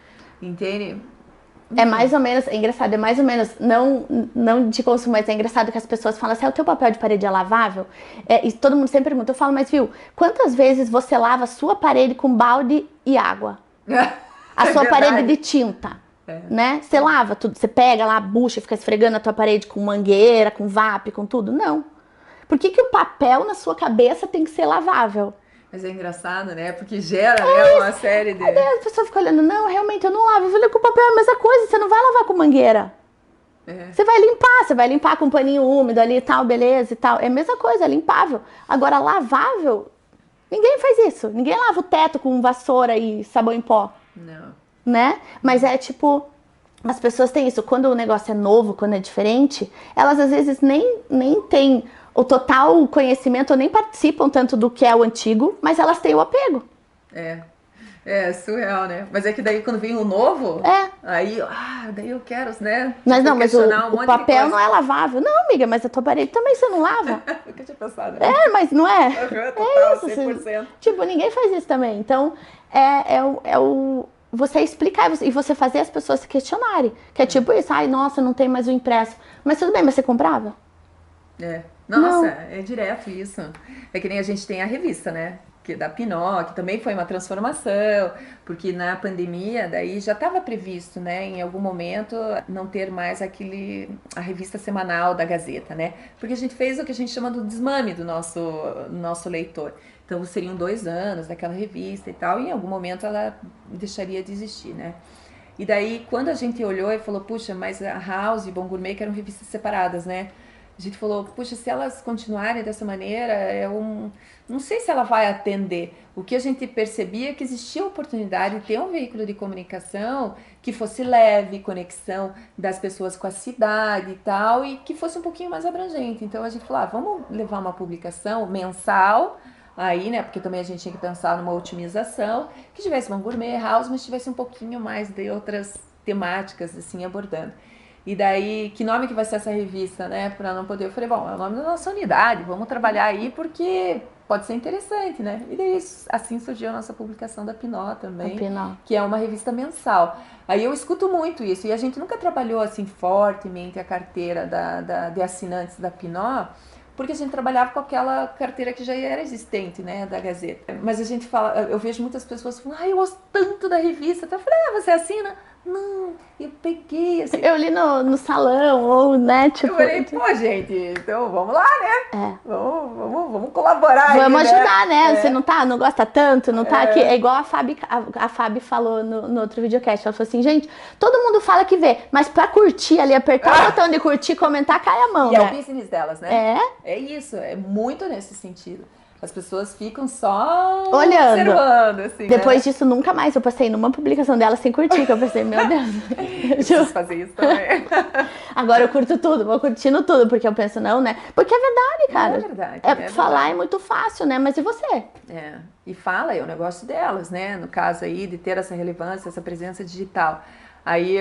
entende? É mais ou menos, é engraçado, é mais ou menos, não de consumo, mas é engraçado que as pessoas falam assim, o teu papel de parede é lavável? E todo mundo sempre pergunta, eu falo, mas viu, quantas vezes você lava a sua parede com balde e água? A sua parede de tinta, né? Você lava tudo, você pega lá a bucha e fica esfregando a tua parede com mangueira, com VAP, com tudo? Não. Por que o papel na sua cabeça tem que ser lavável? Mas é engraçado, né? Porque gera, né, uma série de... Aí a pessoa fica olhando, não, realmente eu não lavo. Eu falei, com o papel é a mesma coisa, você não vai lavar com mangueira. Você vai limpar com um paninho úmido ali e tal, beleza e tal. É a mesma coisa, é limpável. Agora, lavável, ninguém faz isso. Ninguém lava o teto com vassoura e sabão em pó. Não. Né? Mas é tipo, as pessoas têm isso. Quando o negócio é novo, quando é diferente, elas às vezes nem têm o total conhecimento, ou nem participam tanto do que é o antigo, mas elas têm o apego. É surreal, né? Mas é que daí quando vem o novo, aí, daí eu quero, né? Mas não, mas o papel não é lavável. Não, amiga, mas a tua parede também você não lava. Nunca tinha pensado, né? Mas não é? Total, isso, 100%. Tipo, ninguém faz isso também. Então, você explicar e você fazer as pessoas se questionarem. Que é tipo isso, nossa, não tem mais o impresso. Mas tudo bem, mas você comprava? Nossa, é direto isso. É que nem a gente tem a revista, né? Que da Pinó, que também foi uma transformação, porque na pandemia daí já estava previsto, né, em algum momento não ter mais a revista semanal da Gazeta, né? Porque a gente fez o que a gente chama do desmame do nosso leitor. Então seriam 2 anos daquela revista e tal, e em algum momento ela deixaria de existir, né? E daí quando a gente olhou e falou, puxa, mas a House e Bom Gourmet que eram revistas separadas, né? A gente falou, puxa, se elas continuarem dessa maneira, não sei se ela vai atender. O que a gente percebia é que existia a oportunidade de ter um veículo de comunicação que fosse leve, conexão das pessoas com a cidade e tal, e que fosse um pouquinho mais abrangente. Então a gente falou, vamos levar uma publicação mensal, aí, né, porque também a gente tinha que pensar numa otimização, que tivesse uma gourmet house, mas tivesse um pouquinho mais de outras temáticas, assim, abordando. E daí, que nome que vai ser essa revista, né? Pra não poder... Eu falei, bom, é o nome da nossa unidade, vamos trabalhar aí porque pode ser interessante, né? E daí, assim surgiu a nossa publicação da Pinó também, que é uma revista mensal. Aí eu escuto muito isso, e a gente nunca trabalhou assim fortemente a carteira de assinantes da Pinó, porque a gente trabalhava com aquela carteira que já era existente, né, da Gazeta. Mas a gente fala, eu vejo muitas pessoas falando, eu gosto tanto da revista. Então eu falei, você assina? Não, eu peguei, assim. Eu li no salão, ou, né, tipo... Eu falei, pô, gente, então vamos lá, né? Vamos colaborar. Vamos aí, ajudar, né? Você não gosta tanto, não tá aqui. É igual a Fábio falou no outro videocast. Ela falou assim, gente, todo mundo fala que vê, mas pra curtir ali, apertar o botão de curtir, comentar, cai a mão, e né? É o business delas, né? É isso, é muito nesse sentido. As pessoas ficam só olhando, observando, assim, depois disso, nunca mais. Eu passei numa publicação dela sem curtir, que eu pensei, meu Deus. Eu preciso fazer isso também. Agora eu curto tudo, vou curtindo tudo, porque eu penso, não, né? Porque é verdade, cara. É verdade. Falar é muito fácil, né? Mas e você? E fala, é o negócio delas, né? No caso aí, de ter essa relevância, essa presença digital. Aí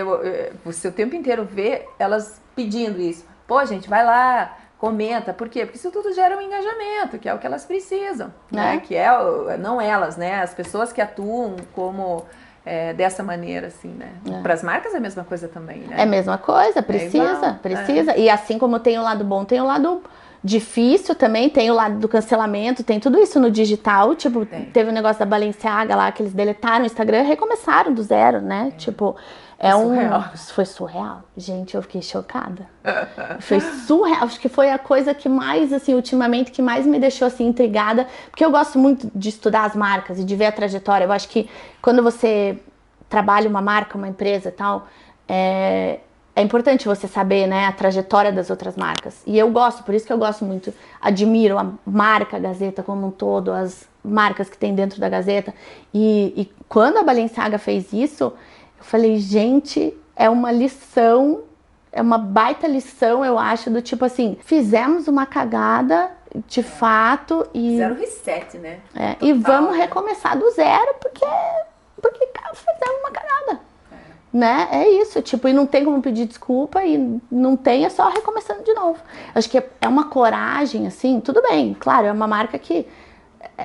você o tempo inteiro vê elas pedindo isso. Pô, gente, vai lá, comenta. Por quê? Porque isso tudo gera um engajamento, que é o que elas precisam, né? Que não elas, né? As pessoas que atuam como dessa maneira, assim, né? Para as marcas é a mesma coisa também, né? É a mesma coisa, precisa. E assim como tem o lado bom, tem o lado difícil também, tem o lado do cancelamento, tem tudo isso no digital. Tipo, teve o negócio da Balenciaga lá, que eles deletaram o Instagram e recomeçaram do zero, né? Tipo... Foi surreal. Gente, eu fiquei chocada. Foi surreal. Acho que foi a coisa que mais, assim, ultimamente, que mais me deixou, assim, intrigada. Porque eu gosto muito de estudar as marcas e de ver a trajetória. Eu acho que quando você trabalha uma marca, uma empresa e tal, é importante você saber, né, a trajetória das outras marcas. E eu gosto, por isso que eu gosto muito, admiro a marca Gazeta como um todo, as marcas que tem dentro da Gazeta. E quando a Balenciaga fez isso... Eu falei, gente, é uma lição, é uma baita lição, eu acho, do tipo assim, fizemos uma cagada de fato. E, zero reset, né? e vamos recomeçar do zero, porque fizemos uma cagada. Né? É isso, tipo, e não tem como pedir desculpa e não tem, é só recomeçando de novo. Acho que é uma coragem, assim, tudo bem, claro, é uma marca que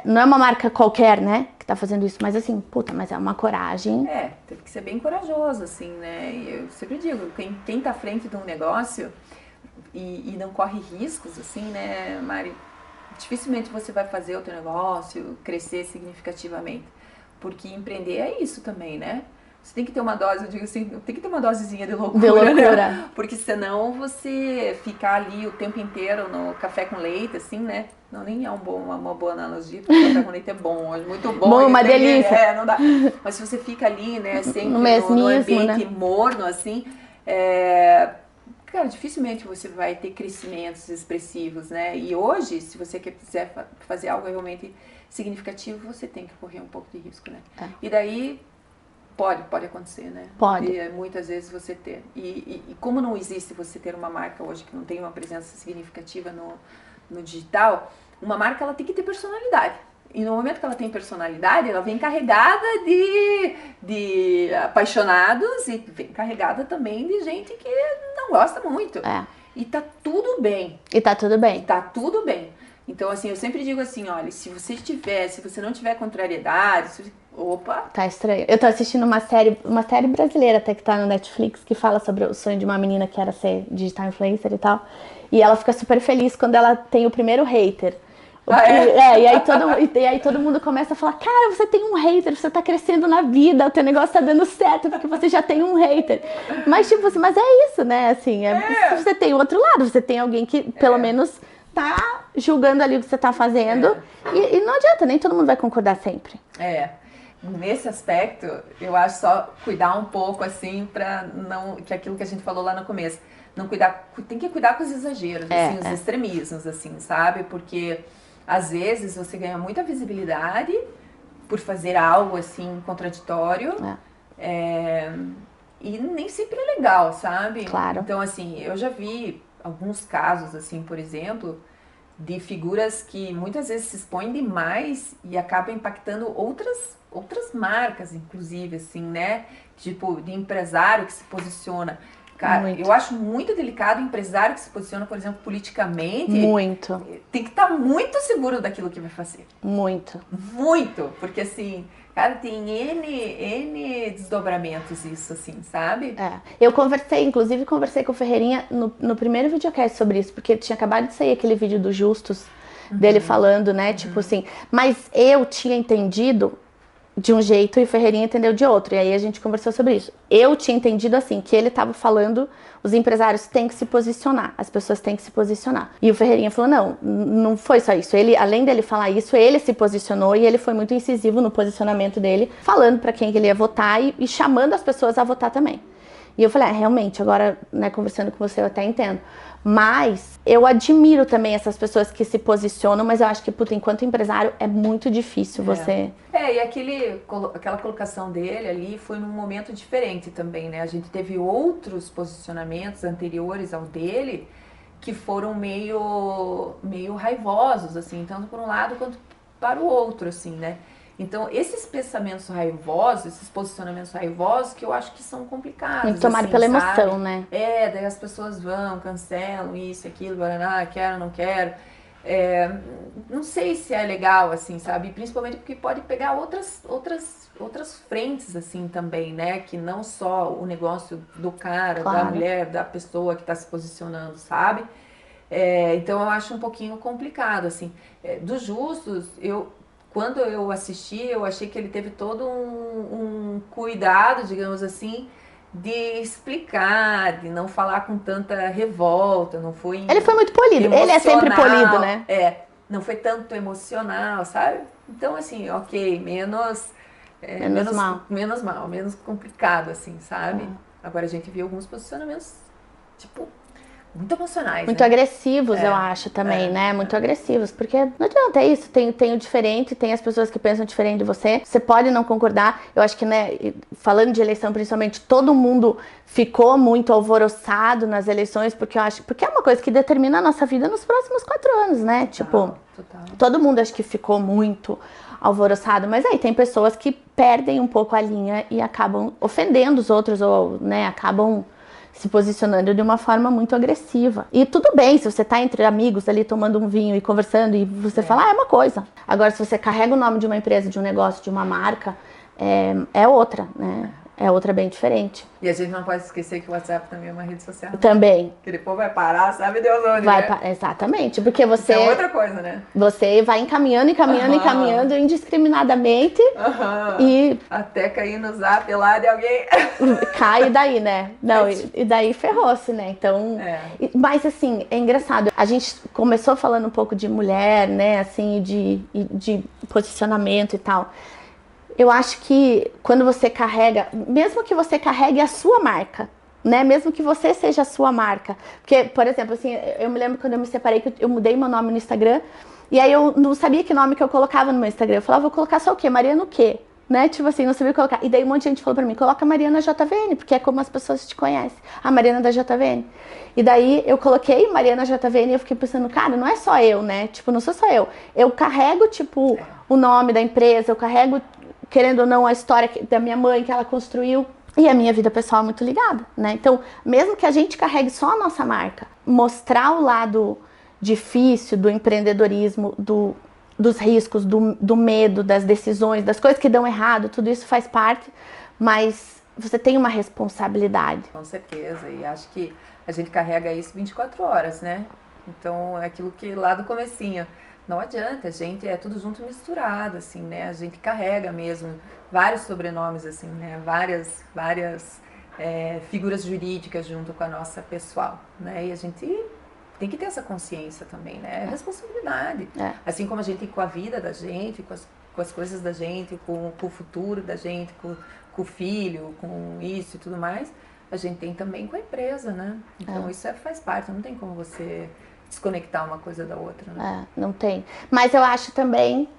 não é uma marca qualquer, né, que tá fazendo isso, mas assim, puta, mas é uma coragem. Teve que ser bem corajoso, assim, né? E eu sempre digo, quem tá à frente de um negócio e não corre riscos, assim, né, Mari, dificilmente você vai fazer o teu negócio crescer significativamente, porque empreender é isso também, né? Você tem que ter uma dose, eu digo assim, tem que ter uma dosezinha de loucura, né? Porque senão você ficar ali o tempo inteiro no café com leite, assim, né? Não, nem é uma boa analogia, porque o café com leite é bom, é muito bom. Uma delícia. Não dá. Mas se você fica ali, né, sempre no ambiente, né? morno, assim, cara, dificilmente você vai ter crescimentos expressivos, né? E hoje, se você quiser fazer algo realmente significativo, você tem que correr um pouco de risco, né? E daí... Pode acontecer, né? Pode. E muitas vezes você ter. E como não existe você ter uma marca hoje que não tem uma presença significativa no digital, uma marca ela tem que ter personalidade. E no momento que ela tem personalidade, ela vem carregada de apaixonados e vem carregada também de gente que não gosta muito. E tá tudo bem. Tá tudo bem. Então, assim, eu sempre digo assim, olha, se você não tiver contrariedade, opa! Tá estranho. Eu tô assistindo uma série brasileira até que tá no Netflix, que fala sobre o sonho de uma menina que era ser digital influencer e tal. E ela fica super feliz quando ela tem o primeiro hater. E aí todo mundo começa a falar, cara, você tem um hater, você tá crescendo na vida, o teu negócio tá dando certo porque você já tem um hater. Mas tipo assim, mas é isso, né? Assim, você tem o outro lado, você tem alguém que pelo menos tá julgando ali o que você tá fazendo. E não adianta, nem todo mundo vai concordar sempre. Nesse aspecto, eu acho só cuidar um pouco, assim, pra não... Que é aquilo que a gente falou lá no começo. Não cuidar... Tem que cuidar com os exageros, assim, os extremismos, assim, sabe? Porque, às vezes, você ganha muita visibilidade por fazer algo, assim, contraditório. E nem sempre é legal, sabe? Claro. Então, assim, eu já vi alguns casos, assim, por exemplo... de figuras que muitas vezes se expõem demais e acabam impactando outras marcas, inclusive, assim, né? Tipo, de empresário que se posiciona. Cara, eu acho muito delicado o empresário que se posiciona, por exemplo, politicamente. Muito. Tem que estar muito seguro daquilo que vai fazer. Muito. Muito. Porque, assim, cara, tem N desdobramentos isso, assim, sabe? Eu inclusive conversei com o Ferreirinha no primeiro videocast sobre isso, porque tinha acabado de sair aquele vídeo do Justus, dele falando, né, tipo assim, mas eu tinha entendido de um jeito e o Ferreirinha entendeu de outro, e aí a gente conversou sobre isso. Eu tinha entendido assim, que ele tava falando, os empresários têm que se posicionar, as pessoas têm que se posicionar. E o Ferreirinha falou, não foi só isso, ele, além dele falar isso, ele se posicionou e ele foi muito incisivo no posicionamento dele, falando pra quem ele ia votar e chamando as pessoas a votar também. E eu falei, realmente, agora, né, conversando com você, eu até entendo. Mas eu admiro também essas pessoas que se posicionam, mas eu acho que, enquanto empresário, é muito difícil você... E aquela colocação dele ali foi num momento diferente também, né? A gente teve outros posicionamentos anteriores ao dele que foram meio raivosos, assim, tanto por um lado quanto para o outro, assim, né? Então, esses pensamentos raivosos, esses posicionamentos raivosos, que eu acho que são complicados. Muito tomado pela emoção, né? Daí as pessoas cancelam isso, aquilo, quero, não quero. Não sei se é legal, assim, sabe? Principalmente porque pode pegar outras frentes, assim, também, né? Que não só o negócio do cara, da mulher, da pessoa que está se posicionando, sabe? Então, eu acho um pouquinho complicado, assim. Do Justus, quando eu assisti, eu achei que ele teve todo um cuidado, digamos assim, de explicar, de não falar com tanta revolta, não foi... Ele foi muito polido, ele é sempre polido, né? Não foi tanto emocional, sabe? Então, assim, ok, menos mal, menos complicado, assim, sabe? Agora a gente viu alguns posicionamentos, tipo... muito emocionais, Muito né? agressivos, eu acho também, né? Muito agressivos, porque não adianta, é isso, tem o diferente, tem as pessoas que pensam diferente de você. Você pode não concordar. Eu acho que, né, falando de eleição principalmente, todo mundo ficou muito alvoroçado nas eleições, porque eu acho, porque é uma coisa que determina a nossa vida nos próximos 4 anos, né? Tipo, todo mundo acho que ficou muito alvoroçado, mas aí tem pessoas que perdem um pouco a linha e acabam ofendendo os outros, ou, né, acabam se posicionando de uma forma muito agressiva. E tudo bem, se você tá entre amigos ali tomando um vinho e conversando e você fala, é uma coisa. Agora, se você carrega o nome de uma empresa, de um negócio, de uma marca, é outra, né? É outra bem diferente. E a gente não pode esquecer que o WhatsApp também é uma rede social. Também. Que depois vai parar, sabe Deus onde, né? Exatamente, porque você... É outra coisa, né? Você vai encaminhando indiscriminadamente e... Até cair no zap lá de alguém. Cai daí, né? Não, e daí ferrou-se, né? Então... Mas, assim, é engraçado. A gente começou falando um pouco de mulher, né? Assim, de posicionamento e tal. Eu acho que quando você carrega, mesmo que você carregue a sua marca, né? Mesmo que você seja a sua marca. Porque, por exemplo, assim, eu me lembro quando eu me separei, que eu mudei meu nome no Instagram, e aí eu não sabia que nome que eu colocava no meu Instagram. Eu falava, vou colocar só o quê? Mariana o quê? Né? Tipo assim, não sabia colocar. E daí um monte de gente falou pra mim, coloca Mariana JVN, porque é como as pessoas te conhecem. A Mariana da JVN. E daí eu coloquei Mariana JVN e eu fiquei pensando, cara, não é só eu, né? Tipo, não sou só eu. Eu carrego, tipo, o nome da empresa, eu carrego, querendo ou não, a história da minha mãe que ela construiu. E a minha vida pessoal é muito ligada, né? Então, mesmo que a gente carregue só a nossa marca, mostrar o lado difícil do empreendedorismo, dos riscos, do medo, das decisões, das coisas que dão errado, tudo isso faz parte, mas você tem uma responsabilidade. Com certeza, e acho que a gente carrega isso 24 horas, né? Então, é aquilo que lá do comecinho, não adianta, a gente é tudo junto misturado, assim, né? A gente carrega mesmo vários sobrenomes, assim, né? Várias figuras jurídicas junto com a nossa pessoal, né? E a gente tem que ter essa consciência também, né? É responsabilidade. Assim como a gente tem com a vida da gente, com as coisas da gente, com o futuro da gente, com o filho, com isso e tudo mais, a gente tem também com a empresa, né? Então isso faz parte, não tem como você desconectar uma coisa da outra, né? Não tem. Mas eu acho também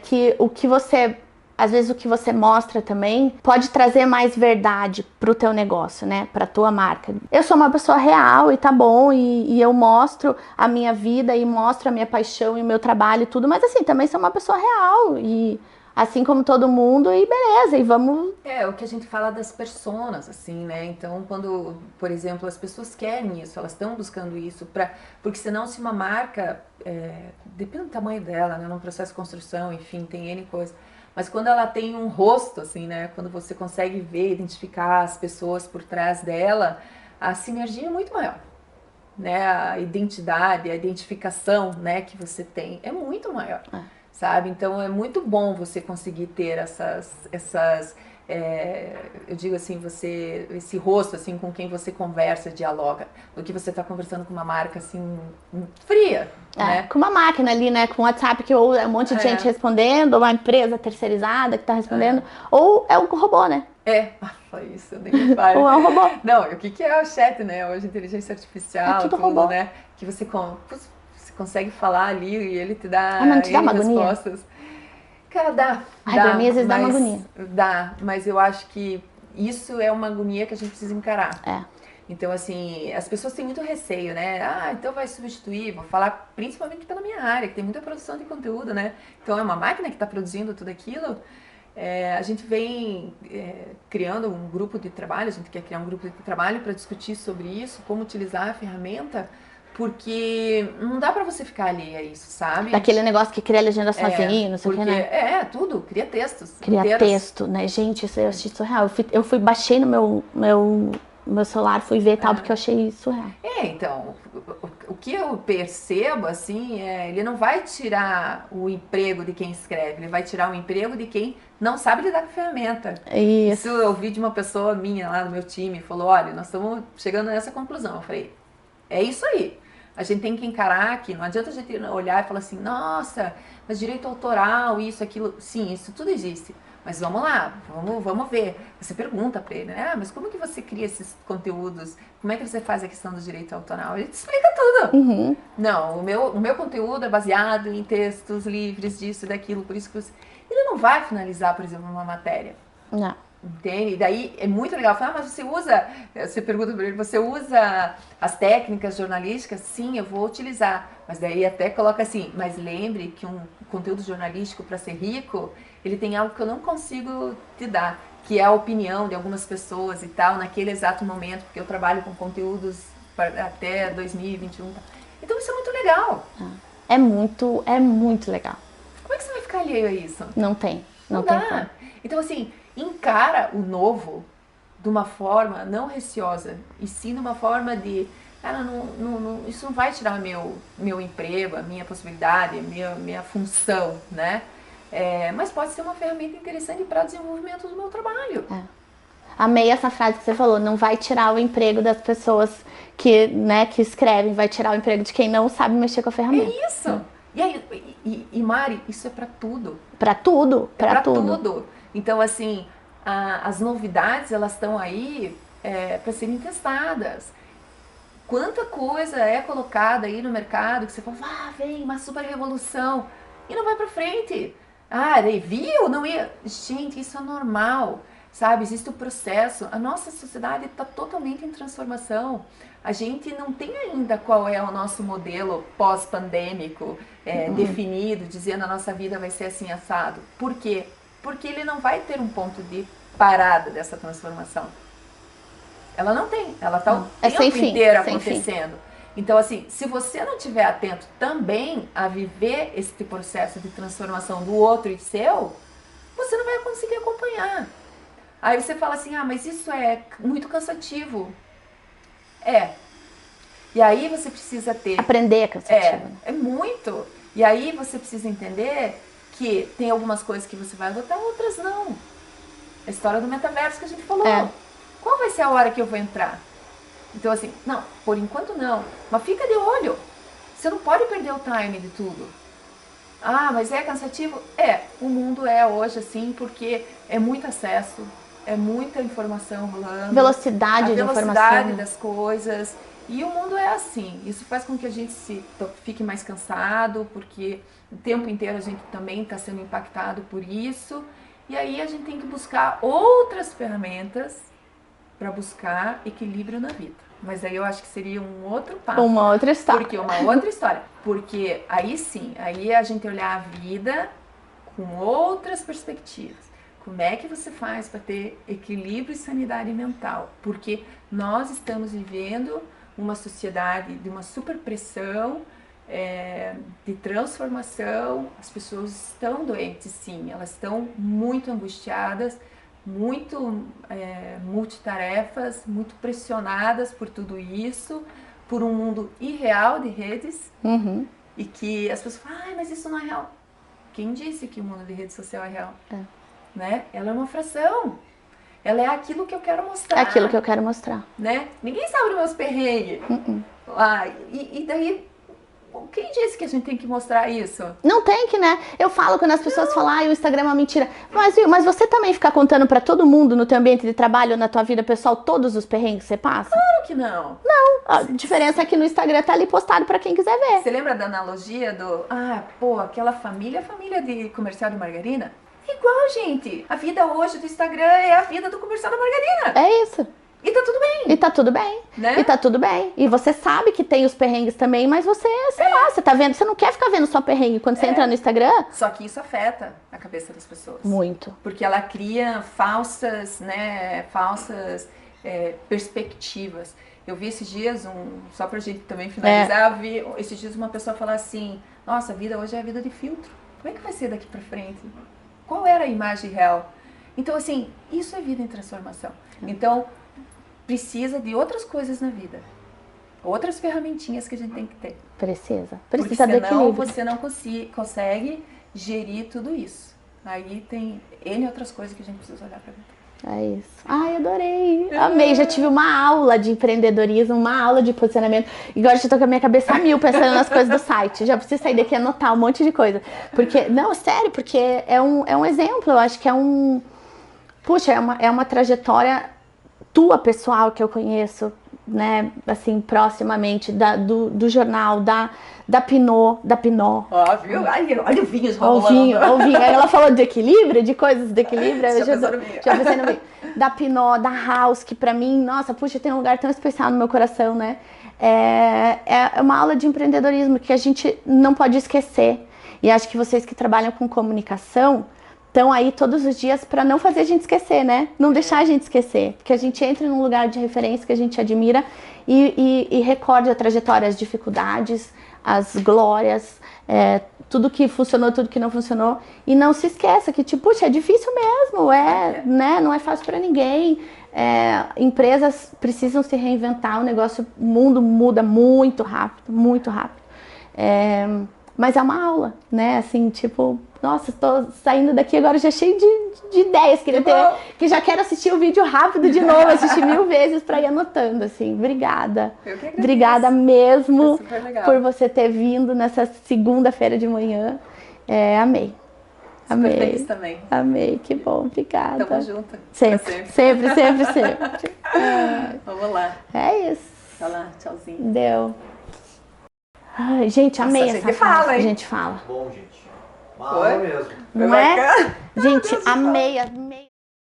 que o que você... Às vezes o que você mostra também pode trazer mais verdade pro teu negócio, né? Pra tua marca. Eu sou uma pessoa real e tá bom, e eu mostro a minha vida e mostro a minha paixão e o meu trabalho e tudo, mas assim, também sou uma pessoa real e assim como todo mundo, e beleza, e vamos... É, o que a gente fala das personas, assim, né? Então, quando, por exemplo, as pessoas querem isso, elas estão buscando isso, porque senão se uma marca, depende do tamanho dela, né? Num processo de construção, enfim, tem N coisa. Mas quando ela tem um rosto, assim, né? Quando você consegue ver, identificar as pessoas por trás dela, a sinergia é muito maior, né? A identidade, a identificação, né, que você tem é muito maior, sabe? Então é muito bom você conseguir ter eu digo assim, esse rosto, assim, com quem você conversa, dialoga, do que você está conversando com uma marca, assim, fria, né? Com uma máquina ali, né? Com o WhatsApp, que ou é um monte de gente respondendo, ou uma empresa terceirizada que está respondendo, ou é um robô, né? Fala isso, eu nem me falo. Ou é um robô. Não, o que é o chat, né? Hoje, inteligência artificial, tudo robô, né? Que você consegue falar ali e ele te dá não te dá uma respostas. agonia? Cara, dá. Pra mim, às vezes dá uma agonia. Dá, mas eu acho que isso é uma agonia que a gente precisa encarar. Então, assim, as pessoas têm muito receio, né? Então vai substituir, vou falar principalmente pela minha área, que tem muita produção de conteúdo, né? Então é uma máquina que está produzindo tudo aquilo. A gente vem criando um grupo de trabalho, a gente quer criar um grupo de trabalho para discutir sobre isso, como utilizar a ferramenta, porque não dá pra você ficar ali a isso, sabe? Daquele negócio que cria legenda sozinho, não sei o que, né? Tudo, cria textos. Cria texto, né? Gente, isso eu achei surreal. Eu fui baixei no meu celular, fui ver tal, porque eu achei surreal. Então, o que eu percebo, assim, ele não vai tirar o emprego de quem escreve, ele vai tirar o emprego de quem não sabe lidar com a ferramenta. Isso eu ouvi de uma pessoa minha lá no meu time, falou, olha, nós estamos chegando nessa conclusão. Eu falei, é isso aí. A gente tem que encarar que não adianta a gente olhar e falar assim, nossa, mas direito autoral, isso, aquilo. Sim, isso tudo existe. mas vamos lá, vamos ver. Você pergunta para ele, né? Mas como que você cria esses conteúdos? Como é que você faz a questão do direito autoral? Ele te explica tudo. Uhum. Não, o meu conteúdo é baseado em textos livres disso e daquilo, por isso que você... Ele não vai finalizar, por exemplo, uma matéria. Não. Entende? E daí é muito legal falar, mas você pergunta para ele, você usa as técnicas jornalísticas? Sim, eu vou utilizar. Mas daí até coloca assim, mas lembre que um conteúdo jornalístico, para ser rico, ele tem algo que eu não consigo te dar, que é a opinião de algumas pessoas e tal, naquele exato momento, porque eu trabalho com conteúdos até 2021. Então isso é muito legal. É muito legal. Como é que você vai ficar alheio a isso? Não tem Não como. dá. Então, assim, encara o novo de uma forma não receosa, e sim de uma forma de, cara, isso não vai tirar meu emprego, a minha possibilidade, a minha função, né? Mas pode ser uma ferramenta interessante para o desenvolvimento do meu trabalho. Amei essa frase que você falou, não vai tirar o emprego das pessoas que escrevem, vai tirar o emprego de quem não sabe mexer com a ferramenta. É isso! E aí, Mari, isso é para tudo. Para tudo, para tudo. Então, assim, as novidades, elas estão aí para serem testadas. Quanta coisa é colocada aí no mercado que você fala, vem uma super revolução e não vai para frente. Daí viu? Não ia. Gente, isso é normal, sabe? Existe o processo. A nossa sociedade está totalmente em transformação. A gente não tem ainda qual é o nosso modelo pós-pandêmico definido, dizendo a nossa vida vai ser assim assado. Por quê? Porque ele não vai ter um ponto de parada dessa transformação. Ela não tem, ela está o tempo inteiro acontecendo. Então, assim, se você não estiver atento também a viver esse processo de transformação do outro e seu, você não vai conseguir acompanhar. Aí você fala assim, mas isso é muito cansativo. E aí você precisa ter... Aprender é cansativo. É muito. E aí você precisa entender que tem algumas coisas que você vai adotar, outras não. A história do metaverso que a gente falou. Qual vai ser a hora que eu vou entrar? Então, assim, não, por enquanto não. Mas fica de olho. Você não pode perder o time de tudo. Mas é cansativo? O mundo é hoje assim, porque é muito acesso, é muita informação rolando. Velocidade de informação. A velocidade das coisas. E o mundo é assim. Isso faz com que a gente fique mais cansado, porque o tempo inteiro a gente também está sendo impactado por isso. E aí a gente tem que buscar outras ferramentas para buscar equilíbrio na vida. Mas aí eu acho que seria um outro papo. Uma outra história. Porque aí sim, aí a gente olhar a vida com outras perspectivas. Como é que você faz para ter equilíbrio e sanidade mental? Porque nós estamos vivendo uma sociedade de uma superpressão, de transformação. As pessoas estão doentes, sim, elas estão muito angustiadas, muito multitarefas, muito pressionadas por tudo isso, por um mundo irreal de redes, e que as pessoas falam, mas isso não é real. Quem disse que o mundo de rede social é real? Né? Ela é uma fração. Ela é aquilo que eu quero mostrar. É aquilo que eu quero mostrar. Né? Ninguém sabe dos meus perrengues. E daí, quem disse que a gente tem que mostrar isso? Não tem que, né? Eu falo quando as pessoas falam, o Instagram é uma mentira. Mas você também fica contando pra todo mundo no teu ambiente de trabalho, na tua vida pessoal, todos os perrengues que você passa? Claro que não. Não. A diferença é que no Instagram tá ali postado pra quem quiser ver. Você lembra da analogia do, aquela família, a família de comercial de margarina? Igual, gente. A vida hoje do Instagram é a vida do comercial da margarina. É isso. E tá tudo bem. E tá tudo bem. Né? E tá tudo bem. E você sabe que tem os perrengues também, mas você, sei lá, você tá vendo, você não quer ficar vendo só perrengue quando você entra no Instagram. Só que isso afeta a cabeça das pessoas. Muito. Porque ela cria falsas perspectivas. Eu vi esses dias, só pra gente também finalizar, eu vi esses dias uma pessoa falar assim, nossa, a vida hoje é a vida de filtro. Como é que vai ser daqui pra frente? Qual era a imagem real? Então, assim, isso é vida em transformação. Então, precisa de outras coisas na vida. Outras ferramentinhas que a gente tem que ter. Precisa Porque do senão equilíbrio. você não consegue gerir tudo isso. Aí tem N outras coisas que a gente precisa olhar pra dentro. É isso. Ai, adorei. Amei. Já tive uma aula de empreendedorismo, uma aula de posicionamento. E agora já tô com a minha cabeça a mil pensando nas coisas do site. Já preciso sair daqui e anotar um monte de coisa. Porque, não, sério, porque é um exemplo. Eu acho que é um... Puxa, é uma trajetória tua pessoal que eu conheço, né? Assim, proximamente, do jornal, da Pinot. Ó, viu? Ai, olha o vinho rolando. O vinho. Aí ela falou de equilíbrio, de coisas de equilíbrio. Eu já pensei no vinho. Da Pinot, da House, que pra mim, nossa, puxa, tem um lugar tão especial no meu coração, né? É uma aula de empreendedorismo que a gente não pode esquecer. E acho que vocês que trabalham com comunicação estão aí todos os dias para não fazer a gente esquecer, né? Não deixar a gente esquecer. Que a gente entre num lugar de referência que a gente admira e recorde a trajetória, as dificuldades, as glórias, tudo que funcionou, tudo que não funcionou. E não se esqueça que, tipo, puxa, é difícil mesmo, né? Não é fácil para ninguém. Empresas precisam se reinventar, o mundo muda muito rápido, muito rápido. Mas é uma aula, né? Assim, tipo, nossa, estou saindo daqui agora já cheio de ideias. Que já quero assistir o vídeo rápido de novo, assistir 1000 vezes para ir anotando, assim. Obrigada. Eu que agradeço. Obrigada mesmo super legal. por você ter vindo nessa segunda-feira de manhã. Amei. Super feliz também. Amei, que bom, obrigada. Tamo junto. Sempre. Vamos lá. É isso. Vai lá, tchauzinho. Deu. Ai, gente, amei essa fala, hein? A gente fala. Bom, gente. Uma aula mesmo. Não é? Gente, amei.